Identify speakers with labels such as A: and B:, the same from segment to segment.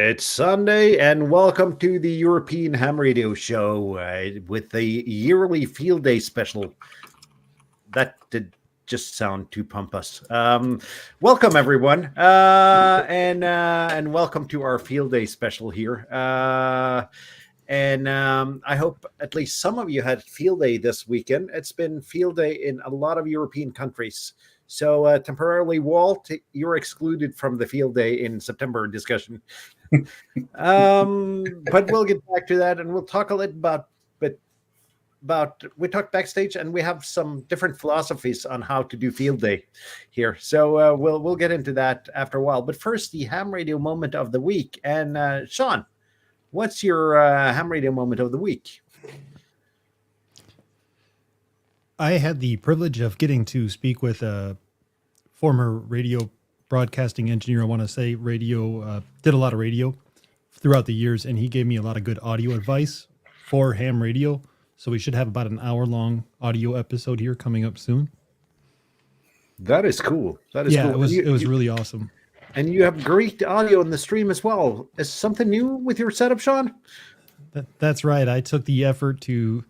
A: It's Sunday, and welcome to the European Ham Radio Show with the yearly Field Day special. That did just sound too pompous. Welcome, everyone, and welcome to our Field Day special here. I hope at least some of you had Field Day this weekend. It's been Field Day in a lot of European countries. So temporarily, Walt, you're excluded from the Field Day in September discussion. But we'll get back to that, and we'll talk a little about we talked backstage, and we have some different philosophies on how to do Field Day here. So we'll get into that after a while. But first, the Ham Radio moment of the week. And Sean, what's your Ham Radio moment of the week?
B: I had the privilege of getting to speak with a former radio broadcasting engineer. I want to say did a lot of radio throughout the years, and he gave me a lot of good audio advice for ham radio. So we should have about an hour-long audio episode here coming up soon.
A: That is cool. Cool.
B: It was really awesome.
A: And you have great audio in the stream as well. Is something new with your setup, Sean?
B: That's right. I took the effort to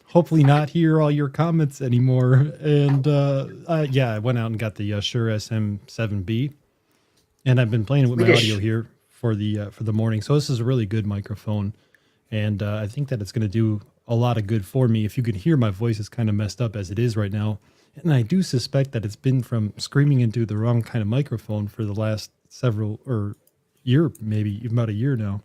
B: hopefully not hear all your comments anymore. And I went out and got the Shure SM7B, and I've been playing with my audio here for the morning. So this is a really good microphone, and I think that it's going to do a lot of good for me. If you could hear, my voice is kind of messed up as it is right now, and I do suspect that it's been from screaming into the wrong kind of microphone for the last maybe about a year now.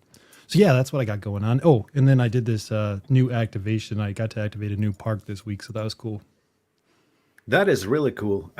B: So yeah, that's what I got going on. Oh, and then I did this new activation. I got to activate a new park this week, so that was cool.
A: That is really cool.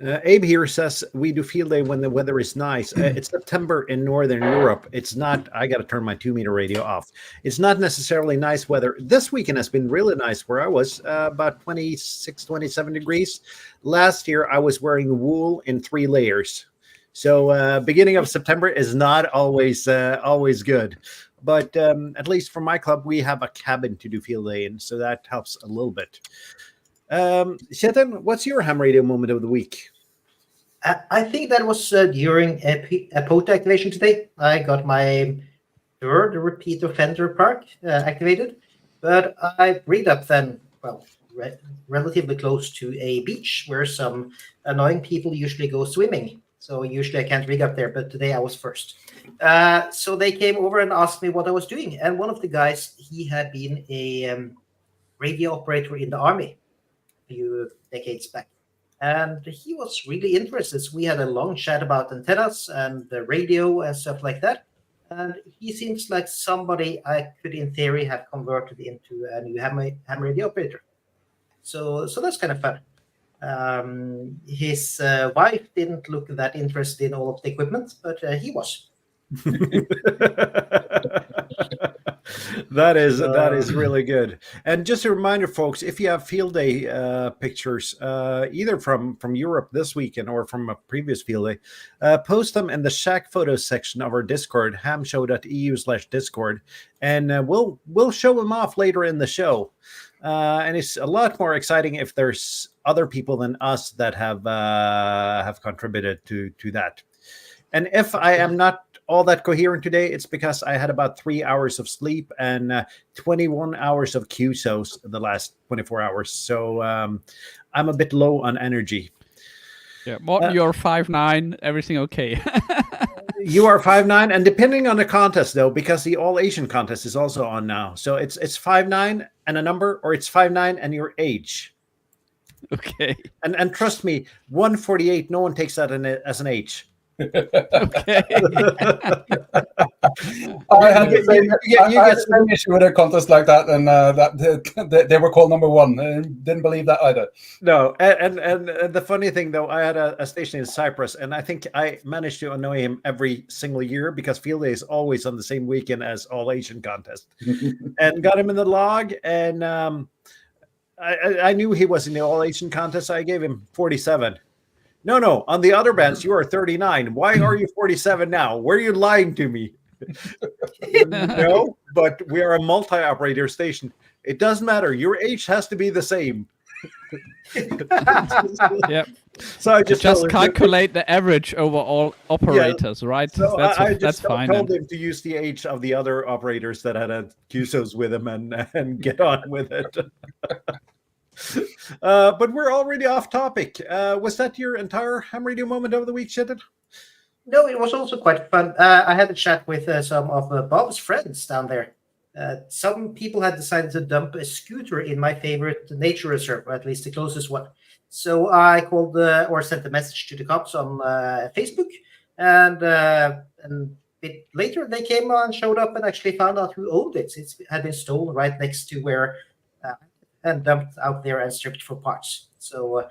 A: Abe here says we do Field Day when the weather is nice. It's September in Northern Europe. It's not, I got to turn my 2-meter radio off. It's not necessarily nice weather. This weekend has been really nice where I was, about 26, 27 degrees. Last year, I was wearing wool in 3 layers. So beginning of September is not always good, but at least for my club, we have a cabin to do Field Day in, so that helps a little bit. Chetan, what's your ham radio moment of the week?
C: I think that was during a POTA activation today. I got my third repeat offender park activated, but I read up then, relatively close to a beach where some annoying people usually go swimming. So usually I can't rig up there, but today I was first. So they came over and asked me what I was doing. And one of the guys, he had been a radio operator in the army a few decades back. And he was really interested. So we had a long chat about antennas and the radio and stuff like that. And he seems like somebody I could, in theory, have converted into a new ham radio operator. So that's kind of fun. His wife didn't look that interested in all of the equipment, but he was.
A: That is really good. And just a reminder, folks, if you have Field Day pictures, either from Europe this weekend or from a previous Field Day, post them in the Shack Photos section of our Discord, hamshow.eu/Discord, and we'll show them off later in the show. And it's a lot more exciting if there's other people than us that have contributed to that. And if I am not all that coherent today, it's because I had about 3 hours of sleep and 21 hours of QSOs the last 24 hours. So I'm a bit low on energy.
D: Yeah, Morten, you're 5'9", everything okay.
A: You are 5'9", and depending on the contest, though, because the All Asian contest is also on now. So it's 5'9" and a number, or it's 5'9" and your age.
D: Okay.
A: And trust me, 148, no one takes that as an age.
D: Okay.
E: I had the same issue with a contest like that, and that they were called number 1. Didn't believe that either.
A: No, and the funny thing though, I had a station in Cyprus, and I think I managed to annoy him every single year because Field Day is always on the same weekend as All Asian contest, and got him in the log, and I knew he was in the All Asian contest. So I gave him 47. No. On the other bands, you are 39. Why are you 47 now? Were you lying to me? No, but we are a multi-operator station. It doesn't matter. Your age has to be the same.
D: Yep.
A: So I
D: Just
A: told him
D: calculate the average over all operators, right?
A: So I just
D: fine.
A: told him to use the age of the other operators that had QSOs with him and get on with it. But we're already off topic. Was that your entire ham radio moment of the week, Sheldon?
C: No, it was also quite fun. I had a chat with some of Bob's friends down there. Some people had decided to dump a scooter in my favorite nature reserve, or at least the closest one. So I called or sent a message to the cops on Facebook, and a bit later they came and showed up and actually found out who owned it. It had been stolen right next to where and dumped out there and stripped for parts. So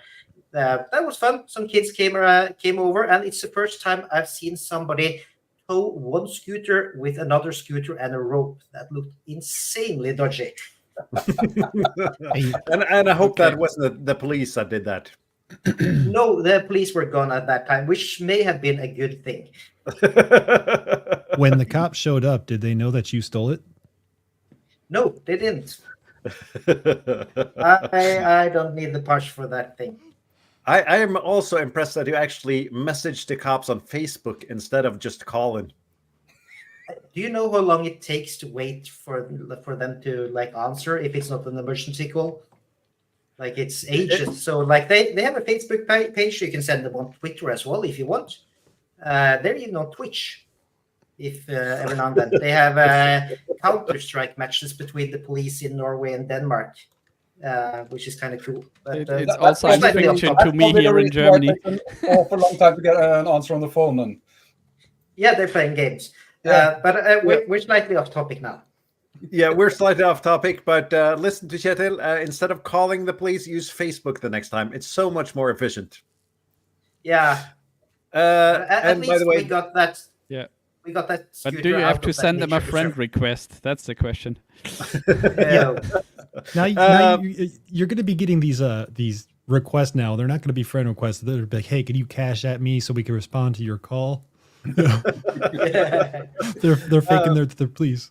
C: that was fun. Some kids came over, and it's the first time I've seen somebody tow one scooter with another scooter and a rope. That looked insanely dodgy.
A: and I hope that wasn't the police that did that.
C: No, the police were gone at that time, which may have been a good thing.
B: When the cops showed up, did they know that you stole it?
C: No, they didn't. I don't need the parts for that thing.
A: I am also impressed that you actually messaged the cops on Facebook instead of just calling.
C: Do you know how long it takes to wait for them to answer if it's not an emergency call? It's ages. So they have a Facebook page. You can send them on Twitter as well if you want. They're even on Twitch. If every now and then they have Counter-Strike matches between the police in Norway and Denmark, which is kind of cool. But,
D: it's also a fiction to me here in Germany.
E: An awful long time to get an answer on the phone. Then.
C: Yeah, they're playing games.
E: Yeah.
C: But we're slightly off topic now.
A: Yeah, we're slightly off topic, but listen to Kjetil. Instead of calling the police, use Facebook the next time. It's so much more efficient.
C: Yeah.
A: And
C: least
A: by the way,
C: we got that.
D: Yeah.
C: We got that.
D: But do you have to send them a friend request? That's the question.
C: Yeah.
B: Now you're going to be getting these requests now. They're not going to be friend requests. They're like, hey, can you cash at me so we can respond to your call? They're faking their please.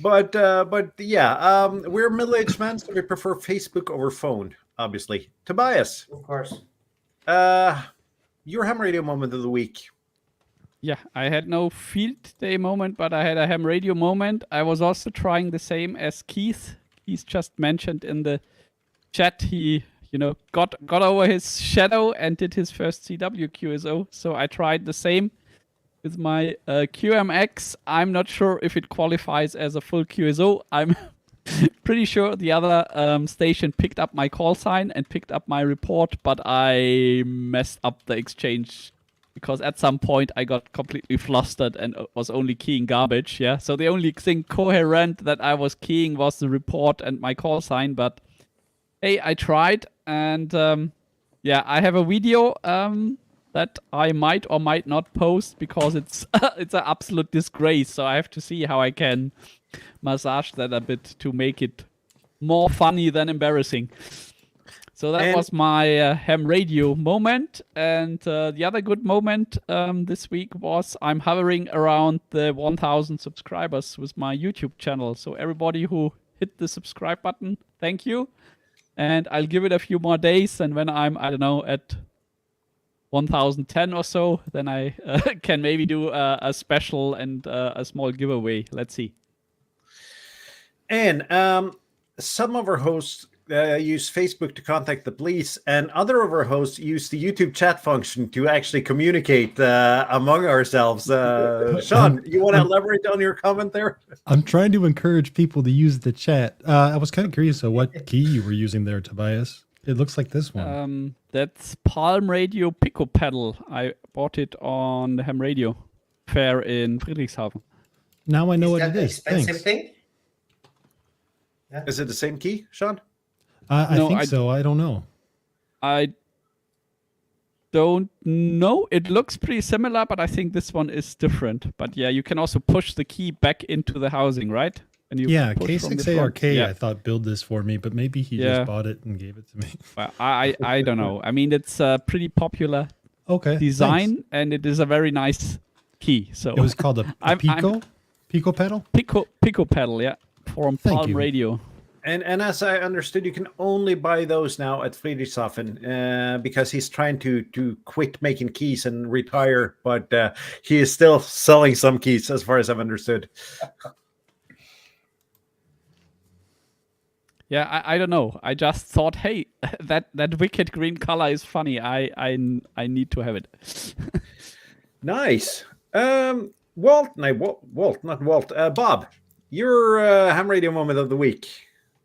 A: But yeah, we're middle-aged men, so we prefer Facebook over phone, obviously. Tobias,
C: Of course.
A: your ham radio moment of the week.
D: Yeah, I had no field day moment, but I had a ham radio moment. I was also trying the same as Keith. He's just mentioned in the chat. He, got over his shadow and did his first CW QSO. So I tried the same with my QMX. I'm not sure if it qualifies as a full QSO. I'm pretty sure the other station picked up my call sign and picked up my report, but I messed up the exchange because at some point I got completely flustered and was only keying garbage. Yeah, so the only thing coherent that I was keying was the report and my call sign. But hey, I tried, and yeah, I have a video that I might or might not post because it's it's an absolute disgrace. So I have to see how I can massage that a bit to make it more funny than embarrassing. So that was my ham radio moment. And the other good moment this week was I'm hovering around the 1,000 subscribers with my YouTube channel. So everybody who hit the subscribe button, thank you. And I'll give it a few more days. And when I'm, I don't know, at 1,010 or so, then I can maybe do a special and a small giveaway. Let's see.
A: And some of our hosts use Facebook to contact the police, and other of our hosts use the YouTube chat function to actually communicate among ourselves. Sean, you want to elaborate on your comment there?
B: I'm trying to encourage people to use the chat. I was kind of curious of what key you were using there, Tobias. It looks like this one.
D: That's Palm Radio Pico Pedal. I bought it on the Ham Radio Fair in Friedrichshafen.
B: Now I know what it
C: Is
B: is.
C: that an expensive
B: Thanks.
C: thing? Yeah.
A: Is it the same key, Sean?
B: I
D: No,
B: think so. I don't know.
D: I don't know. It looks pretty similar, but I think this one is different. But yeah, you can also push the key back into the housing, right? And you
B: Yeah,
D: push from the front.
B: K6ARK,
D: Yeah.
B: I thought build this for me, but maybe he
D: Yeah.
B: just bought it and gave it to me.
D: Well, I don't know. I mean, it's a pretty popular
B: Okay.
D: design,
B: thanks.
D: and it is a very nice key. So
B: It was called a
D: I'm-
B: Pico? Pico pedal?
D: Pico Pedal, yeah, from
B: Thank
D: Palm
B: you.
D: Radio.
A: And as I understood, you can only buy those now at Friedrichshafen because he's trying to quit making keys and retire, but he is still selling some keys, as far as I've understood.
D: Yeah, I don't know. I just thought, hey, that wicked green color is funny. I need to have it.
A: Nice. Walt, not Walt. Bob, your ham radio moment of the week.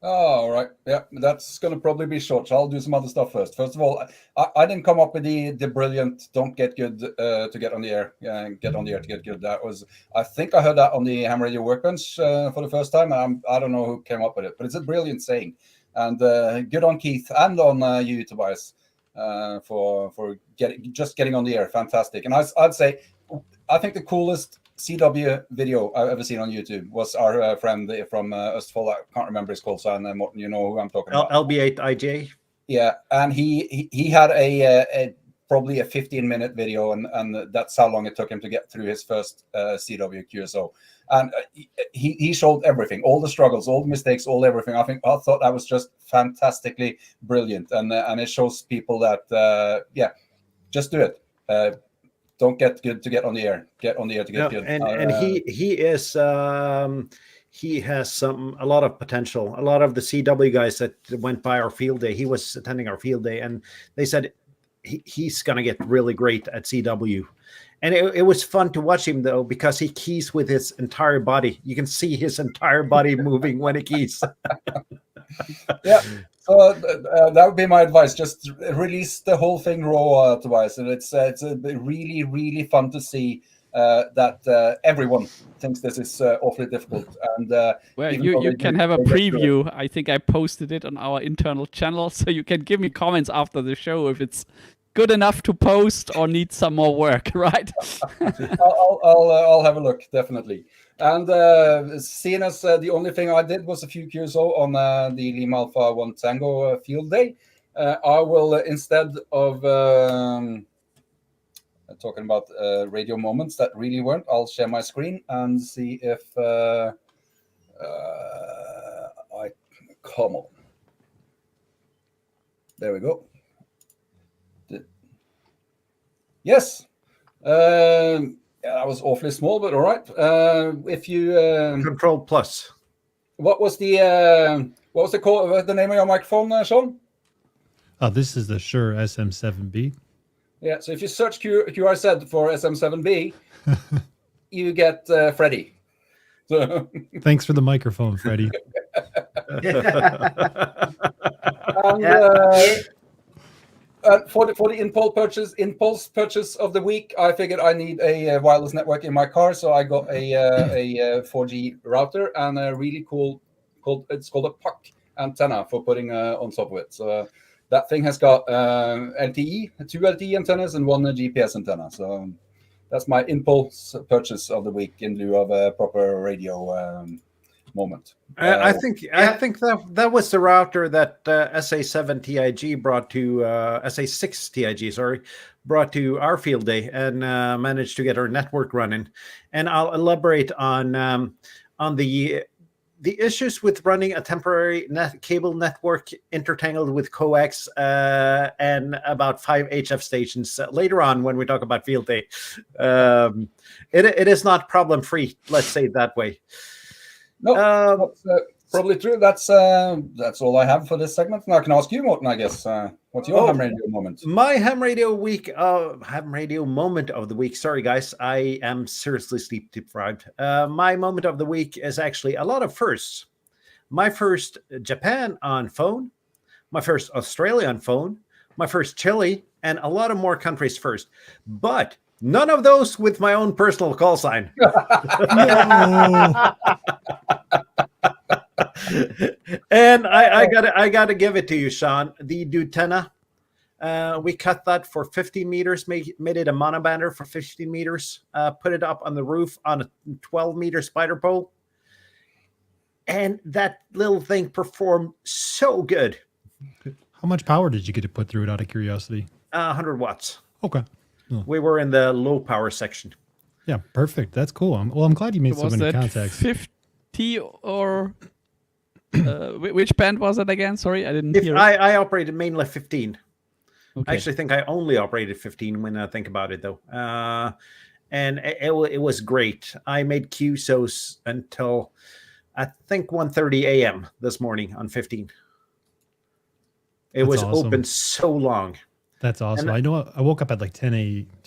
E: Oh, all right. Yeah, that's going to probably be short. So I'll do some other stuff first. First of all, I didn't come up with the brilliant "don't get good to get on the air." Yeah, get on the air to get good. That was, I think I heard that on the ham radio workbench for the first time. I don't know who came up with it, but it's a brilliant saying. And good on Keith and on you, Tobias, for getting on the air. Fantastic. And I'd say, I think the coolest CW video I've ever seen on YouTube was our friend from Østfold. I can't remember his call sign. Morten, you know who I'm talking about.
A: LB8IJ.
E: Yeah, and he had a probably a 15-minute video, and that's how long it took him to get through his first CW QSO. And he showed everything, all the struggles, all the mistakes, everything. I thought that was just fantastically brilliant, and it shows people that just do it. Don't get good to get on the air. Get on the air to get good.
A: And he is he has a lot of potential. A lot of the CW guys that went by our field day, he was attending our field day, and they said he's going to get really great at CW. And it was fun to watch him, though, because he keys with his entire body. You can see his entire body moving when he keys.
E: Yeah. So that would be my advice. Just release the whole thing raw, Tobias. And it's really, really fun to see that everyone thinks this is awfully difficult. And
D: well, you can have a preview. I think I posted it on our internal channel, so you can give me comments after the show if it's good enough to post or need some more work, right?
E: I'll have a look, definitely. And seeing as the only thing I did was a few QSO on the Lima Alpha 1 Tango field day, I will, instead of talking about radio moments that really weren't, I'll share my screen and see if I come on. There we go. Yes. Yeah, that was awfully small, but all right. If you
A: Control Plus.
E: What was the call? The name of your microphone, Sean?
B: This is the Shure SM7B.
E: Yeah. So if you search QRZ for SM7B, you get Freddie. So
B: Thanks for the microphone, Freddie.
E: And for the impulse purchase of the week, I figured I need a wireless network in my car, so I got a 4G router and a really cool it's called a puck antenna for putting on top of it. So that thing has got LTE, 2 LTE antennas and 1 GPS antenna. So that's my impulse purchase of the week in lieu of a proper radio moment.
A: I think that was the router that SA7 TIG brought to SA6 TIG, brought to our field day and managed to get our network running. And I'll elaborate on the issues with running a temporary cable network intertangled with coax and about 5 HF stations later on when we talk about field day. It is not problem free. Let's say it that way.
E: No, that's probably true. That's all I have for this segment. Now I can ask you, Morten, I guess. What's your ham radio moment?
A: My ham radio moment of the week. Sorry, guys. I am seriously sleep deprived. My moment of the week is actually a lot of firsts. My first Japan on phone, my first Australia on phone, my first Chile, and a lot of more countries first. But none of those with my own personal call sign. And I gotta give it to you, Sean. The Dutena, we cut that for 50 meters, made it a monobander for 50 meters, put it up on the roof on a 12-meter spider pole, and that little thing performed so good.
B: How much power did you get to put through it, out of curiosity?
A: 100 watts.
B: Okay.
A: We were in the low power section.
B: Yeah, perfect. That's cool. I'm glad you made so many contacts.
D: 50 or Which band was it again? Sorry, I didn't
A: If
D: hear it.
A: I operated mainly 15. I
D: Okay.
A: actually think I only operated 15 when I think about it, though. And it was great. I made QSOs until I think 1:30 a.m. this morning on 15. It
B: That's
A: was
B: awesome.
A: open so long.
B: That's awesome.
A: And-
B: I know I woke up at like 10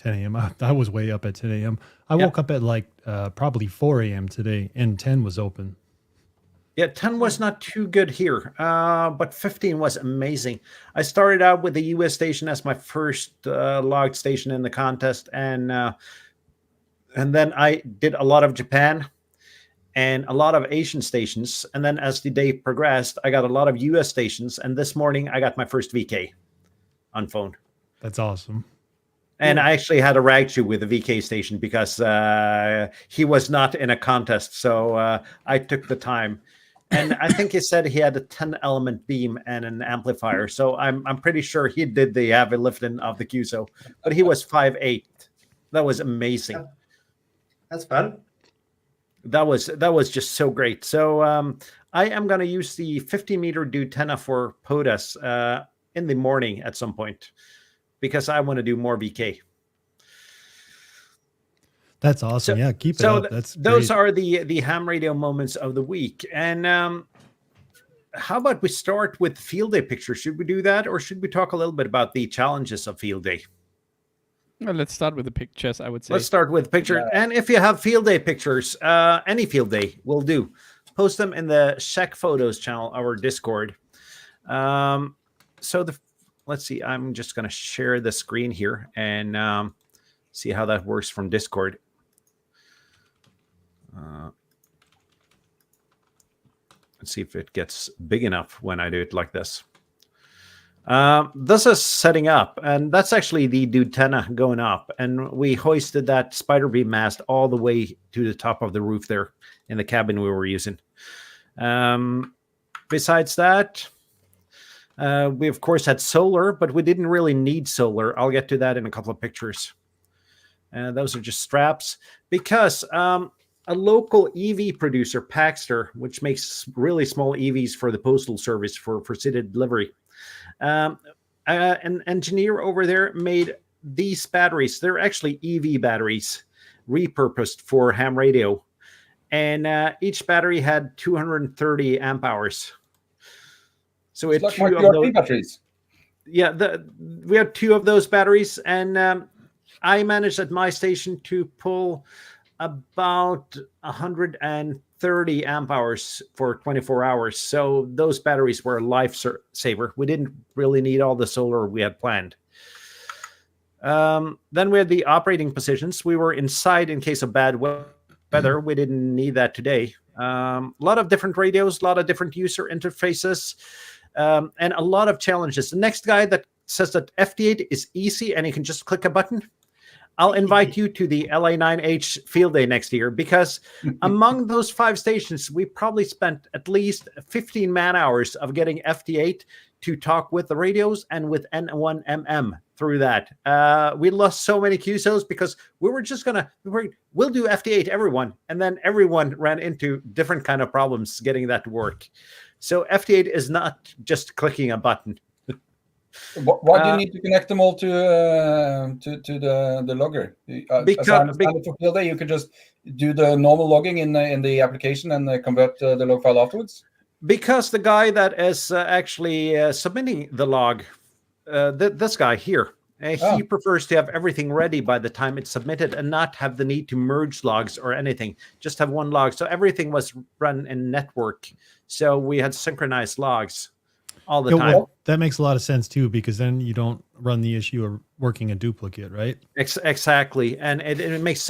B: a.m. I was way up at 10 a.m. I
A: Yep.
B: woke up at like probably 4 a.m. today, and 10 was open.
A: Yeah, 10 was not too good here, but 15 was amazing. I started out with the US station as my first logged station in the contest, and then I did a lot of Japan and a lot of Asian stations. And then as the day progressed, I got a lot of US stations, and this morning I got my first VK on phone.
B: That's awesome.
A: And I actually had a rag chew with the VK station because he was not in a contest, so I took the time. And I think he said he had a 10-element beam and an amplifier. So I'm pretty sure he did the heavy lifting of the QSO. But he was 5'8". That was amazing.
C: That's fun.
A: That was just so great. So I am going to use the 50-meter Dutena for POTUS in the morning at some point because I want to do more VK.
B: That's awesome. Yeah, keep it
A: So
B: up. That's
A: those
B: great.
A: are the ham radio moments of the week. And how about we start with field day pictures? Should we do that, or should we talk a little bit about the challenges of field day?
D: Well, let's start with the pictures, I would say.
A: Let's start with pictures. Yeah. And if you have field day pictures, any field day will do. Post them in the Shack Photos channel, our Discord. Let's see. I'm just going to share the screen here and see how that works from Discord. Let's see if it gets big enough when I do it like this. This is setting up, and that's actually the Dutena going up, and we hoisted that spider beam mast all the way to the top of the roof there in the cabin we were using. Besides that, we of course had solar, but we didn't really need solar. I'll get to that in a couple of pictures. Those are just straps because a local EV producer, Paxter, which makes really small EVs for the postal service for city delivery. An engineer over there made these batteries. They're actually EV batteries repurposed for ham radio. And each battery had 230 amp hours. So
E: it's
A: it's
E: like my PRP batteries.
A: Yeah, we had two of those batteries. And I managed at my station to pull about 130 amp hours for 24 hours. So those batteries were a lifesaver. We didn't really need all the solar we had planned. Then we had the operating positions. We were inside in case of bad weather. We didn't need that today. A lot of different radios, a lot of different user interfaces, and a lot of challenges. The next guy that says that FT8 is easy and you can just click a button, I'll invite you to the LA9H field day next year, because among those 5 stations, we probably spent at least 15 man hours of getting FT8 to talk with the radios and with N1MM through that. We lost so many QSOs because we were just we'll do FT8 everyone. And then everyone ran into different kind of problems getting that to work. So FT8 is not just clicking a button.
E: Why do you need to connect them all to the logger? Because for field day, you could just do the normal logging in the application and convert the log file afterwards.
A: Because the guy that is actually submitting the log, this guy here, he prefers to have everything ready by the time it's submitted and not have the need to merge logs or anything. Just have one log. So everything was run in network. So we had synchronized logs all the time.
B: Well, that makes a lot of sense too, because then you don't run the issue of working a duplicate, right?
A: Exactly, and it makes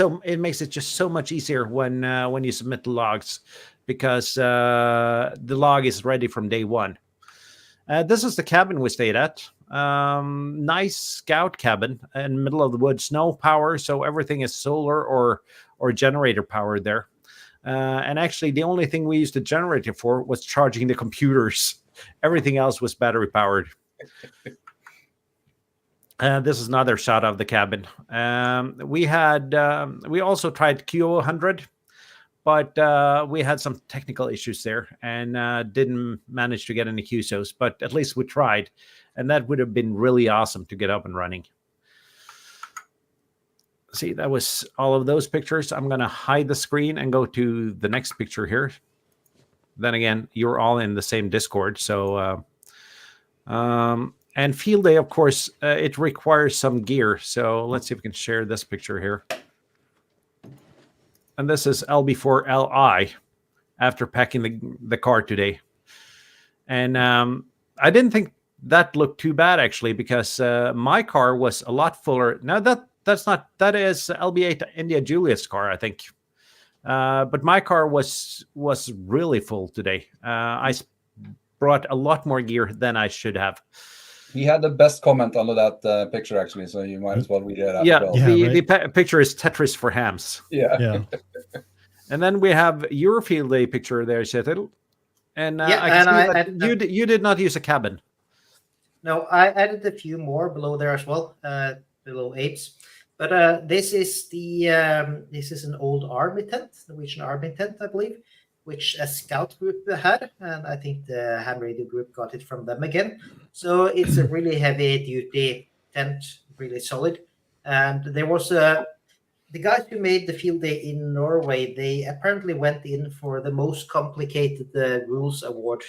A: it just so much easier when you submit the logs, because the log is ready from day one. This is the cabin we stayed at. Nice scout cabin in the middle of the woods, no power, so everything is solar or generator powered there. And actually, the only thing we used the generator for was charging the computers. Everything else was battery powered. This is another shot of the cabin. We also tried QO100, but we had some technical issues there and didn't manage to get any QSOs, but at least we tried, and that would have been really awesome to get up and running. See, that was all of those pictures. I'm going to hide the screen and go to the next picture here. Then again, you're all in the same Discord. So, and field day, of course, it requires some gear. So let's see if we can share this picture here. And this is L4LI after packing the car today. And I didn't think that looked too bad, actually, because my car was a lot fuller. Now, that is LB8 India Juliet's car, I think. But my car was really full today. I brought a lot more gear than I should have.
E: He had the best comment under that picture, actually, so you might as well read it out.
A: Yeah,
E: well.
A: the picture is Tetris for hams.
E: Yeah.
A: And then we have your field day picture there, Kjetil. And I can see that you did not use a cabin.
C: No, I added a few more below there as well, below 8s. But this is an old army tent, Norwegian army tent, I believe, which a scout group had, and I think the ham radio group got it from them again. So it's a really heavy duty tent, really solid. And there was the guys who made the field day in Norway, they apparently went in for the most complicated rules award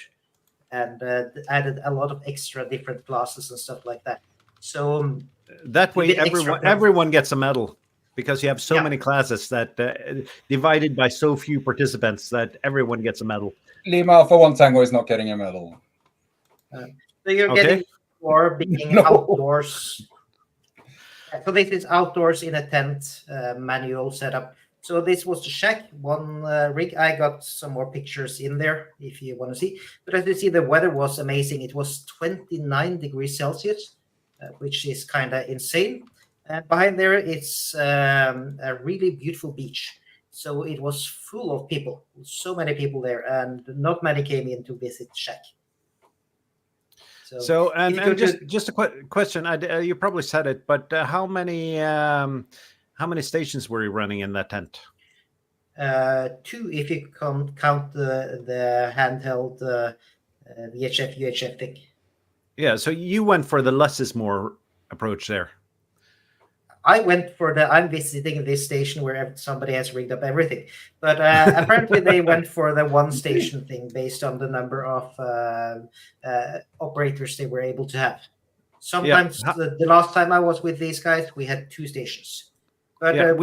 C: and added a lot of extra different classes and stuff like that. So
A: that way everyone gets a medal, because you have so many classes that divided by so few participants that everyone gets a medal.
E: Lima for 1 Tango is not getting a medal.
C: So you're getting for being outdoors. So this is outdoors in a tent manual setup. So this was the shack, one rig. I got some more pictures in there if you want to see. But as you see, the weather was amazing. It was 29 degrees Celsius, which is kind of insane. Behind there, it's a really beautiful beach. So it was full of people, so many people there, and not many came in to visit shack.
A: So and just a question. You probably said it, but how many stations were you running in that tent?
C: 2, if you count the handheld VHF UHF thing. Yeah.
A: So you went for the less is more approach there.
C: I went for I'm visiting this station where somebody has rigged up everything. But apparently they went for the 1 station thing based on the number of operators they were able to have. Sometimes the last time I was with these guys, we had 2 stations. But
A: go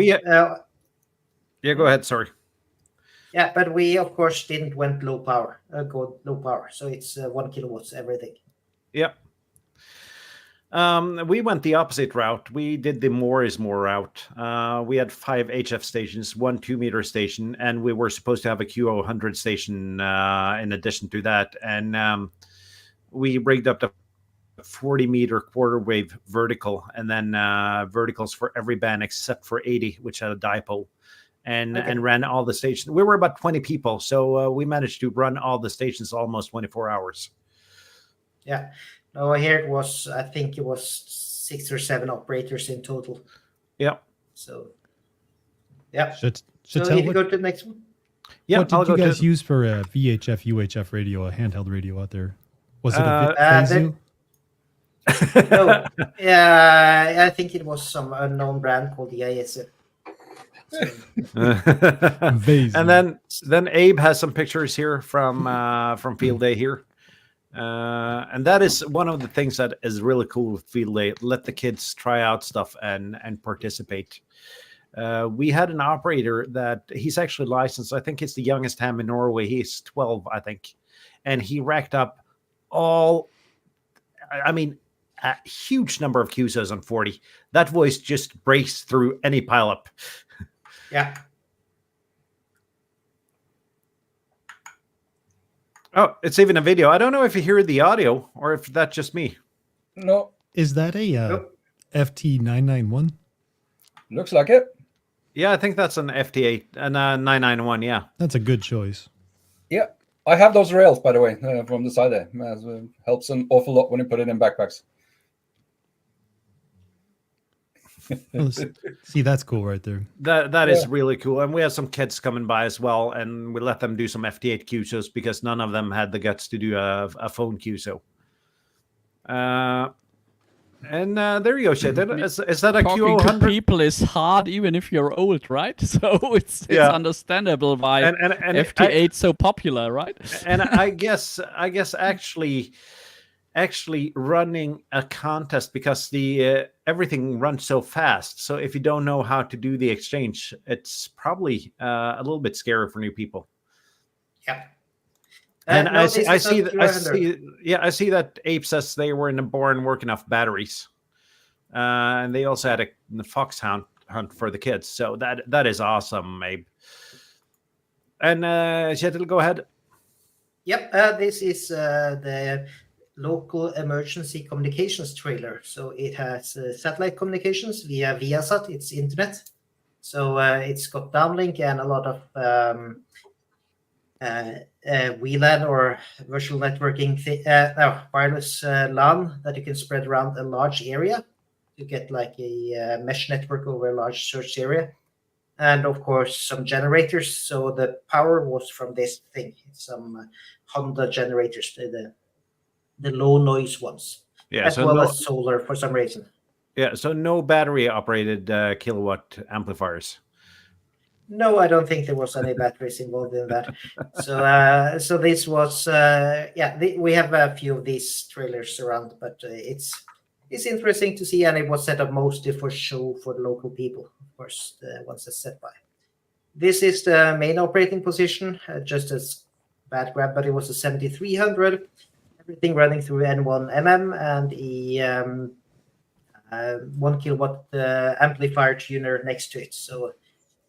A: ahead. Sorry.
C: Yeah, but we, of course, didn't go low power. So it's 1 kilowatts, everything.
A: Yeah. We went the opposite route. We did the more is more route. We had 5 HF stations, 1 2-meter station, and we were supposed to have a QO100 station in addition to that. And we rigged up the 40-meter quarter wave vertical, and then verticals for every band except for 80, which had a dipole, and ran all the stations. We were about 20 people, so we managed to run all the stations almost 24 hours.
C: Yeah. No, here it was, I think it was 6 or 7 operators in total.
A: Yeah.
C: So, yeah.
B: So
C: if you go to the next one.
B: Yeah. What did you guys use for a VHF, UHF radio, a handheld radio out there? Was it a Vazu?
C: No. Yeah, I think it was some unknown brand called the ISF.
A: And then Abe has some pictures here from field day here. And that is one of the things that is really cool with field day. Let the kids try out stuff and participate. We had an operator that he's actually licensed. I think it's the youngest ham in Norway. He's 12, I think. And he racked up a huge number of QSOs on 40. That voice just breaks through any pileup.
C: Yeah.
A: Oh, it's even a video. I don't know if you hear the audio or if that's just me.
E: No.
B: Is that a FT991?
E: Looks like it.
A: Yeah, I think that's an FT8 and 991. Yeah,
B: that's a good choice.
E: Yeah, I have those rails, by the way, from the side there. Helps an awful lot when you put it in backpacks.
B: See, that's cool right there.
A: That is really cool. And we had some kids coming by as well, and we let them do some FT8 QSOs because none of them had the guts to do a phone QSO. And there you go, shit. Is that a
D: Talking to
A: Q100?
D: people is hard, even if you're old, right? So it's understandable why
A: And
D: FT8 so popular, right?
A: And I guess actually running a contest, because the everything runs so fast. So if you don't know how to do the exchange, it's probably a little bit scary for new people.
C: Yeah.
A: And
C: no,
A: I see
C: Q100.
A: I see that Ape says they were in the barn working off batteries, and they also had the fox hunt for the kids. So that is awesome, Abe. And Kjetil, go ahead.
C: Yep, this is the local emergency communications trailer. So it has satellite communications via Viasat, it's internet. So it's got downlink and a lot of WLAN or virtual networking, wireless LAN that you can spread around a large area to get like a mesh network over a large search area. And of course, some generators. So the power was from this thing, some Honda generators, the low noise ones, as well as solar for some reason.
A: Yeah, so no battery operated kilowatt amplifiers.
C: No, I don't think there was any batteries involved in that. So this was we have a few of these trailers around, but it's interesting to see, and it was set up mostly for show for the local people, of course, the ones that's set by. This is the main operating position, just as bad grab, but it was a 7300, everything running through N1 and a 1 kilowatt amplifier tuner next to it. So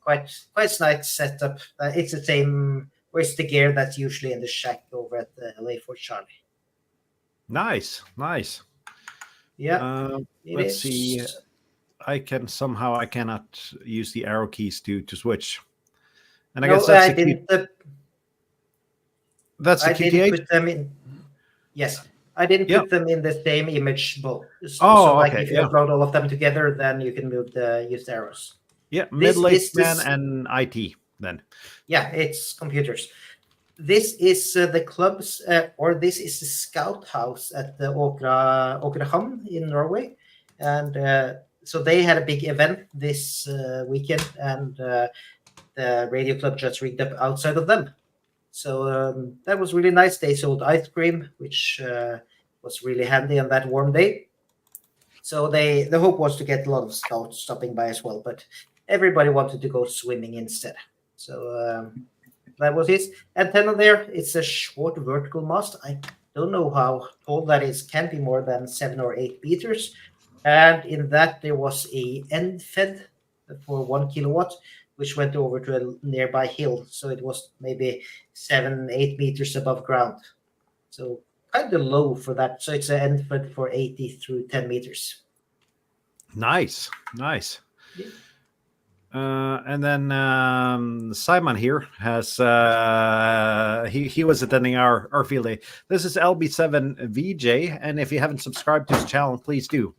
C: quite nice setup. It's the same. Where's the gear that's usually in the shack over at the LA Fort Charlie?
A: Nice.
C: Yeah.
A: Let's see. I cannot use the arrow keys to switch. And I guess that's that's the QTH.
C: Didn't put them in. Yes, I didn't put them in the same image bowl.
A: Okay.
C: If you upload all of them together, then you can use the arrows.
A: Yeah, mid-late man and IT then.
C: Yeah, it's computers. This is the club's, or this is the scout house at the Åkrehamn in Norway. And so they had a big event this weekend, and the radio club just rigged up outside of them. So that was really nice. They sold ice cream, which was really handy on that warm day. So the hope was to get a lot of scouts stopping by as well, but everybody wanted to go swimming instead. So that was his antenna there. It's a short vertical mast. I don't know how tall that is. Can be more than 7 or 8 meters. And in that there was a end fed for 1 kilowatt, which went over to a nearby hill. So it was maybe 7-8 meters above ground. So kind of low for that. So it's an end fed for 80 through 10 meters.
A: Nice.
C: Yeah.
A: And then Simon here has he was attending our field day. This is LB7 VJ, and if you haven't subscribed to his channel, please do.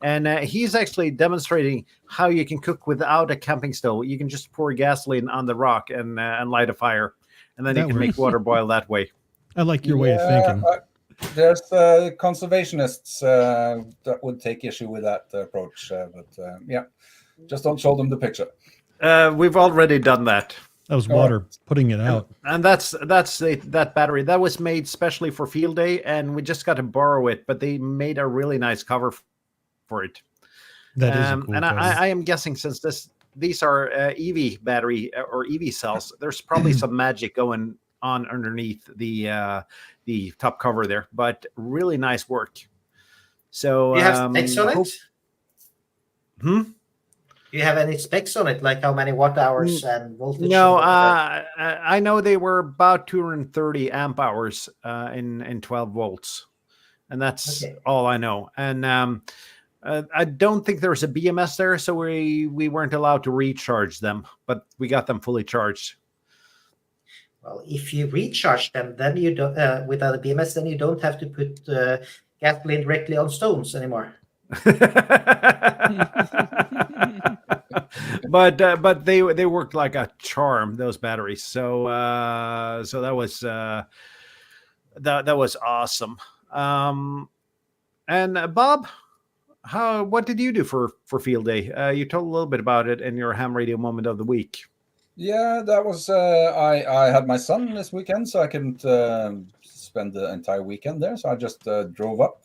A: And he's actually demonstrating how you can cook without a camping stove. You can just pour gasoline on the rock and light a fire, and then you can make water boil that way.
B: I like your way of thinking.
E: There's conservationists that would take issue with that approach, but yeah, just don't show them the picture.
A: We've already done that.
B: That was water putting it out.
A: And that's that battery that was made specially for field day, and we just got to borrow it, but they made a really nice cover for it.
B: That is a cool
A: and I am guessing, since these are EV battery or EV cells, there's probably some magic going on underneath the top cover there, but really nice work. So
C: do you have specs on it? Do you have any specs on it, like how many watt hours and voltage?
A: No, I know they were about 230 amp hours in 12 volts, and that's all I know. And I don't think there's a BMS there, so we weren't allowed to recharge them, but we got them fully charged.
C: Well, if you recharge them, then you don't without a BMS, then you don't have to put gasoline directly on stones anymore.
A: But they worked like a charm, those batteries. So that was that was awesome. And Bob, what did you do for field day? You told a little bit about it in your ham radio moment of the week.
E: Yeah, that was I had my son this weekend, so I couldn't spend the entire weekend there. So I just drove up.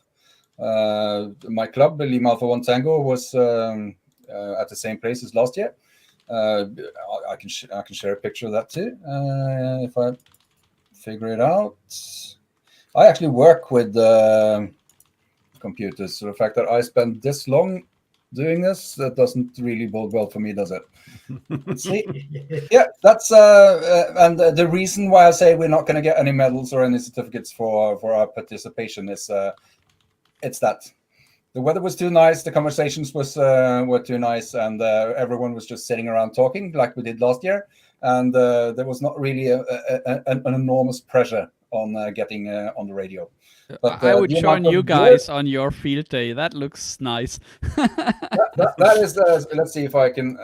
E: My club, Lima Alpha 1 Tango, was at the same place as last year. I can share a picture of that too if I figure it out. I actually work with computers, so the fact that I spend this long doing this, that doesn't really bode well for me, does it? Let's see. Yeah, that's and the reason why I say we're not going to get any medals or any certificates for our participation is it's that the weather was too nice, the conversations were too nice, and everyone was just sitting around talking like we did last year, and there was not really an enormous pressure on getting on the radio. But
D: I would join you guys on your field day. That looks nice.
E: that is. Let's see if I can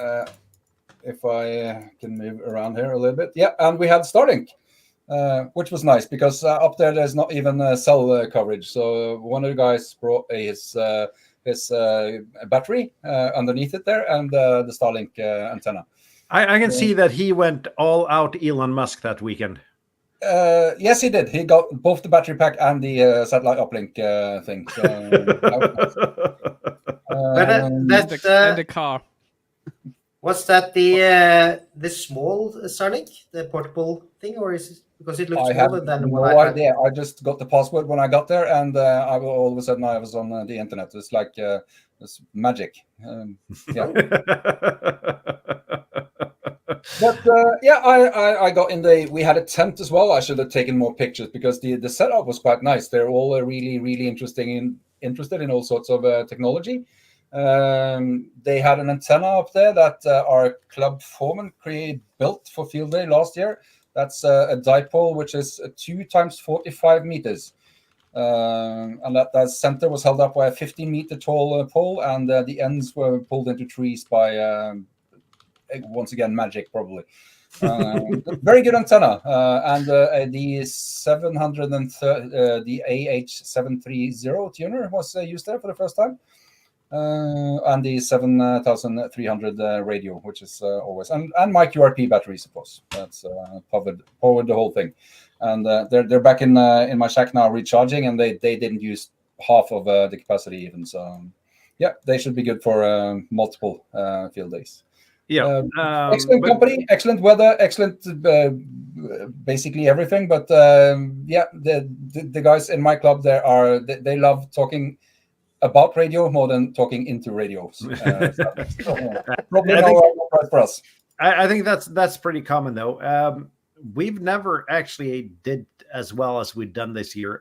E: move around here a little bit. Yeah, and we had Starlink, which was nice because up there there's not even cell coverage. So one of the guys brought his battery underneath it there and the Starlink antenna.
A: I can see that he went all out Elon Musk that weekend.
E: Yes, he did. He got both the battery pack and the satellite uplink thing. So,
D: and the car.
C: Was that the small Starlink, the portable thing, or is it because it looks smaller than what
E: no
C: I had?
E: idea. I just got the password when I got there, and all of a sudden I was on the internet. It's like it's magic. Yeah. But yeah, I got in we had a tent as well. I should have taken more pictures because the setup was quite nice. They're all really interested in all sorts of technology. They had an antenna up there that our club foreman built for field day last year. That's a dipole which is 2 times 45 meters. And that center was held up by a 15-meter tall pole, and the ends were pulled into trees by once again magic, probably. Very good antenna, and the 730 the AH730 tuner was used there for the first time, and the 7300 radio, which is always, and my QRP batteries, of course. That's powered the whole thing, and they're back in my shack now recharging, and they didn't use half of the capacity even. So yeah, they should be good for multiple field days.
A: Yeah,
E: excellent company, excellent weather, excellent basically everything. But yeah, the guys in my club they love talking about radio more than talking into radios. Probably no price for us.
A: I think that's pretty common though. We've never actually did as well as we've done this year,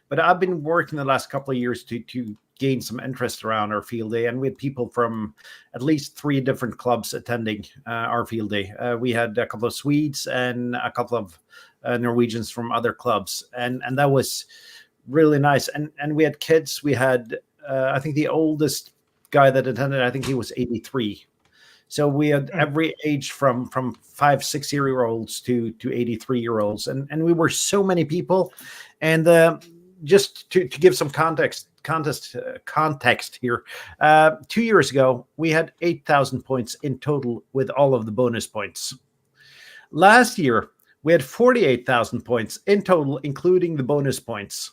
A: but I've been working the last couple of years to gain some interest around our field day, and we had people from at least 3 different clubs attending our field day. We had a couple of Swedes and a couple of Norwegians from other clubs, and that was really nice. And we had kids. We had I think the oldest guy that attended, I think he was 83. So we had every age from 5-6-year-olds to 83-year-olds, and we were so many people. And just to give some context here, 2 years ago we had 8,000 points in total with all of the bonus points. Last year we had 48,000 points in total, including the bonus points.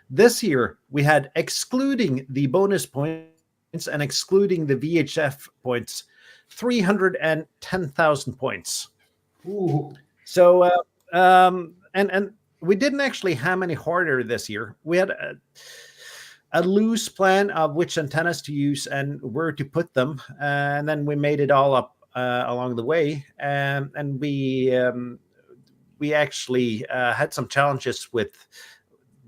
A: This year we had, excluding the bonus points and excluding the VHF points, 310,000 points.
C: Ooh.
A: So and we didn't actually ham any harder this year. We had a loose plan of which antennas to use and where to put them, and then we made it all up along the way. And we actually had some challenges with.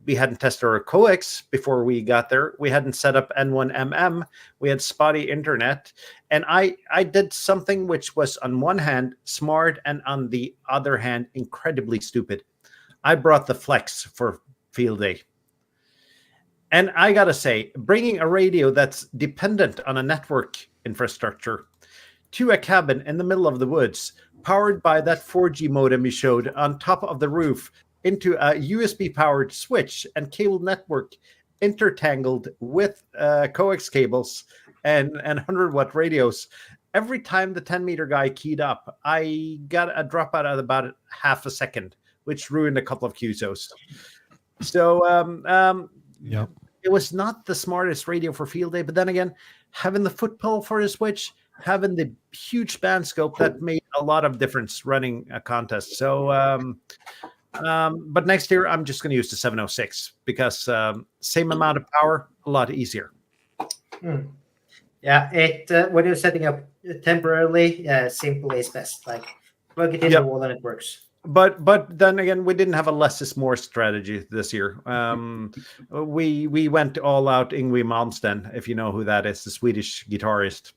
A: We hadn't tested our coax before we got there. We hadn't set up N1MM. We had spotty internet. And I did something which was on one hand smart and on the other hand incredibly stupid. I brought the Flex for field day. And I did something which was on one hand smart and on the other hand incredibly stupid. I brought the Flex for field day. And And I gotta say, bringing a radio that's dependent on a network infrastructure to a cabin in the middle of the woods, powered by that 4G modem you showed on top of the roof, into a USB-powered switch and cable network intertangled with coax cables and 100-watt radios. Every time the 10-meter guy keyed up, I got a dropout at about half a second, which ruined a couple of QSOs. So
B: Yep.
A: it was not the smartest radio for field day, but then again, having the foot pedal for the switch, having the huge band scope, that made a lot of difference running a contest. So, but next year I'm just going to use the 706 because same amount of power, a lot easier.
C: Yeah, it when you're setting up temporarily, simple is best. Like plug it in the wall and it works.
A: But then again, we didn't have a less is more strategy this year. We went all out Yngwie Malmsteen, if you know who that is, the Swedish guitarist.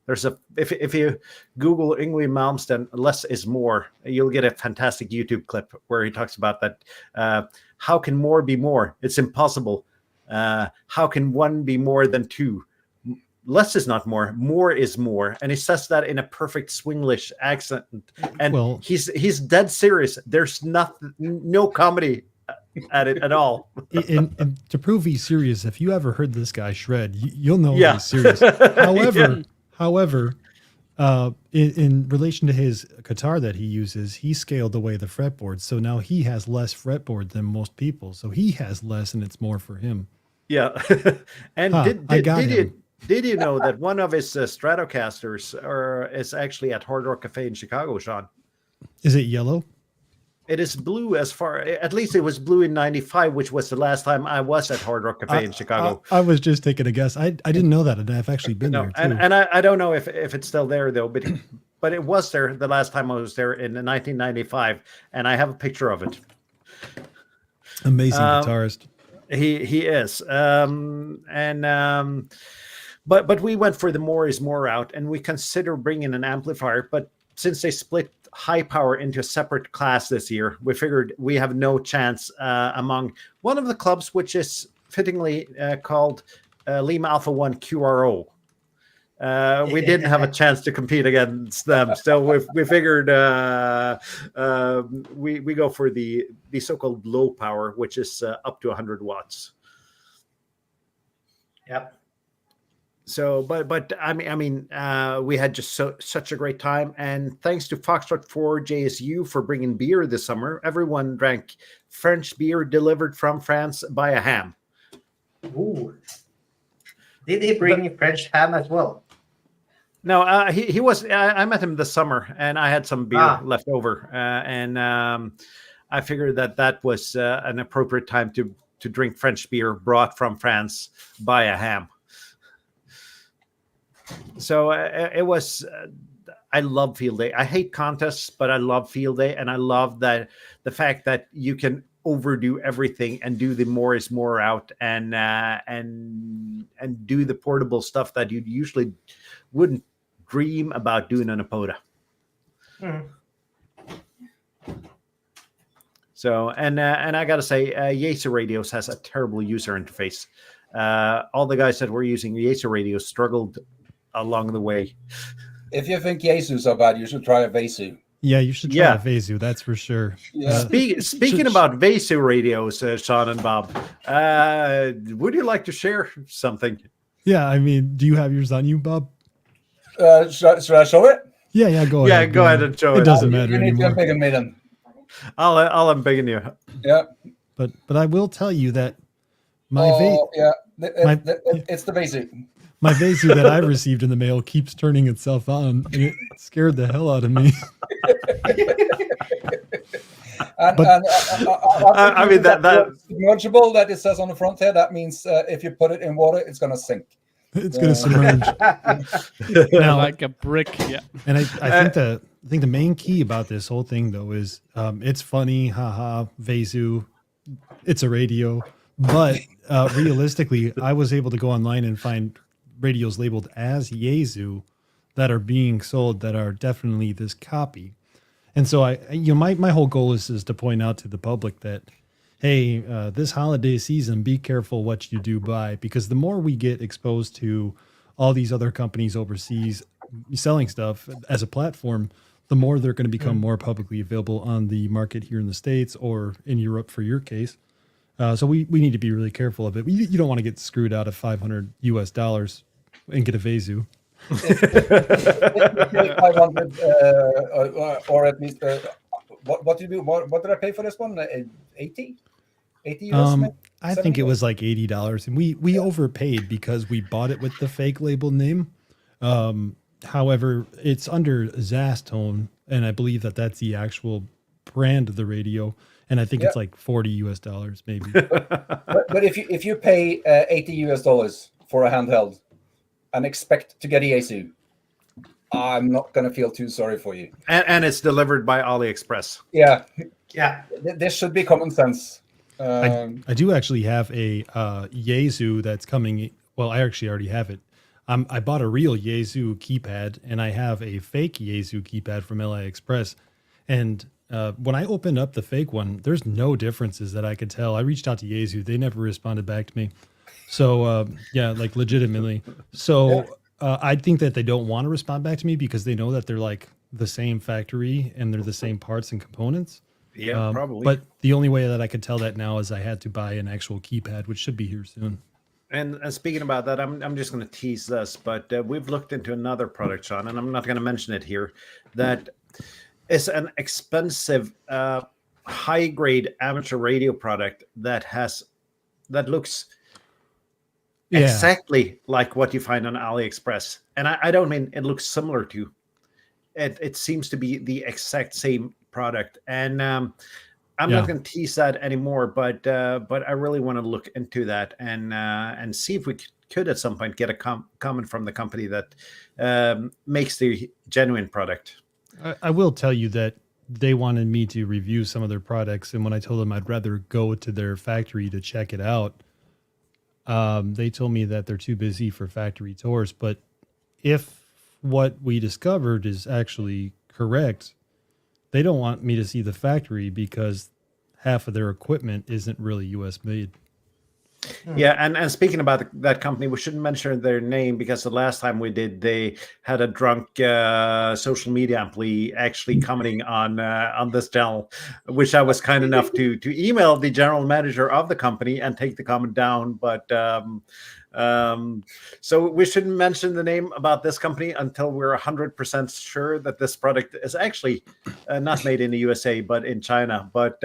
A: There's if you Google Yngwie Malmsteen, less is more, you'll get a fantastic YouTube clip where he talks about that. How can more be more? It's impossible. How can one be more than two? Less is not more. More is more, and he says that in a perfect Swinglish accent. And he's dead serious. There's no comedy at it at all.
B: And to prove he's serious, if you ever heard this guy shred, you'll know he's serious. However, in relation to his guitar that he uses, he scaled away the fretboard, so now he has less fretboard than most people. So he has less, and it's more for him.
A: Yeah, and did you know that one of his Stratocasters is actually at Hard Rock Cafe in Chicago, Sean?
B: Is it yellow?
A: It is blue at least it was blue in 95, which was the last time I was at Hard Rock Cafe in Chicago.
B: I was just taking a guess. I didn't know that, and I've actually been there too.
A: And I don't know if it's still there though, but it was there the last time I was there in 1995, and I have a picture of it.
B: Amazing guitarist.
A: He is. But we went for the more is more route, and we consider bringing an amplifier. But since they split high power into a separate class this year, we figured we have no chance among one of the clubs, which is fittingly called Lima Alpha 1 QRO. We didn't have a chance to compete against them, so we figured we go for the so-called low power, which is up to 100 watts.
C: Yep.
A: So, but I mean, we had just such a great time, and thanks to Foxtrot 4 JSU for bringing beer this summer. Everyone drank French beer delivered from France by a ham.
C: Ooh. Did he bring French ham as well?
A: No, he was. I met him this summer, and I had some beer left over, and I figured that was an appropriate time to drink French beer brought from France by a ham. So it was. I love field day. I hate contests, but I love field day, and I love that the fact that you can overdo everything and do the more is more out, and do the portable stuff that you usually wouldn't dream about doing on a POTA. So and I gotta say, Yaesu Radios has a terrible user interface. All the guys that were using Yaesu Radios struggled along the way.
E: If you think Yaesu's so bad, you should try a Vasu.
B: Yeah, you should try a Vasu, that's for sure.
E: Yeah.
A: Speaking about Vasu radios, Sean and Bob, would you like to share something?
B: Yeah, I mean, do you have yours on you, Bob?
E: Should I show it?
B: Yeah, go ahead.
A: Yeah, go ahead and show it.
B: It doesn't matter
E: You need to
B: anymore.
E: pick me then.
A: I'll unbiggen you.
E: Yeah.
B: But I will tell you that
E: it's the basic.
B: My Vasu that I received in the mail keeps turning itself on, and it scared the hell out of me.
E: I mean that submergible that it says on the front here, that means if you put it in water, it's gonna sink.
B: It's gonna submerge.
D: Now, like a brick, yeah.
B: And I think the main key about this whole thing though is it's funny, haha, Vasu, it's a radio, but realistically, I was able to go online and find radios labeled as Yaesu that are being sold that are definitely this copy. And so my whole goal is to point out to the public that hey, this holiday season, be careful what you do buy, because the more we get exposed to all these other companies overseas selling stuff as a platform, the more they're going to become more publicly available on the market here in the States or in Europe for your case. So we need to be really careful of it. You don't want to get screwed out of $500 and get a Vezu.
E: If you pay 500 or at least what did you what did I pay for this one? 80 US.
B: I think it was like $80, and we overpaid because we bought it with the fake label name. However, it's under Zastone, and I believe that that's the actual brand of the radio, and I think it's like $40 maybe.
E: But if you pay $80 for a handheld and expect to get EASU, I'm not going to feel too sorry for you.
A: And it's delivered by AliExpress.
E: Yeah.
C: Yeah.
E: This should be common sense.
B: I do actually have a Yaesu that's coming. Well, I actually already have it. I bought a real Yaesu keypad, and I have a fake Yaesu keypad from AliExpress. And when I opened up the fake one, there's no differences that I could tell. I reached out to Yaesu. They never responded back to me. So, yeah, like legitimately. So I think that they don't want to respond back to me because they know that they're like the same factory and they're the same parts and components.
A: Yeah, probably.
B: But the only way that I could tell that now is I had to buy an actual keypad, which should be here soon.
A: And speaking about that, I'm just going to tease this, but we've looked into another product, Sean, and I'm not going to mention it here. That is an expensive, high-grade amateur radio product that looks exactly like what you find on AliExpress. And I don't mean it looks similar to. It seems to be the exact same product, and I'm not going to tease that anymore. But I really want to look into that and see if we could at some point get a comment from the company that makes the genuine product.
B: I will tell you that they wanted me to review some of their products, and when I told them I'd rather go to their factory to check it out, they told me that they're too busy for factory tours. But if what we discovered is actually correct, they don't want me to see the factory because half of their equipment isn't really US made.
A: Yeah, and speaking about that company, we shouldn't mention their name because the last time we did, they had a drunk social media employee actually commenting on this channel, which I was kind enough to email the general manager of the company and take the comment down. But so we shouldn't mention the name about this company until we're 100% sure that this product is actually not made in the USA but in China. But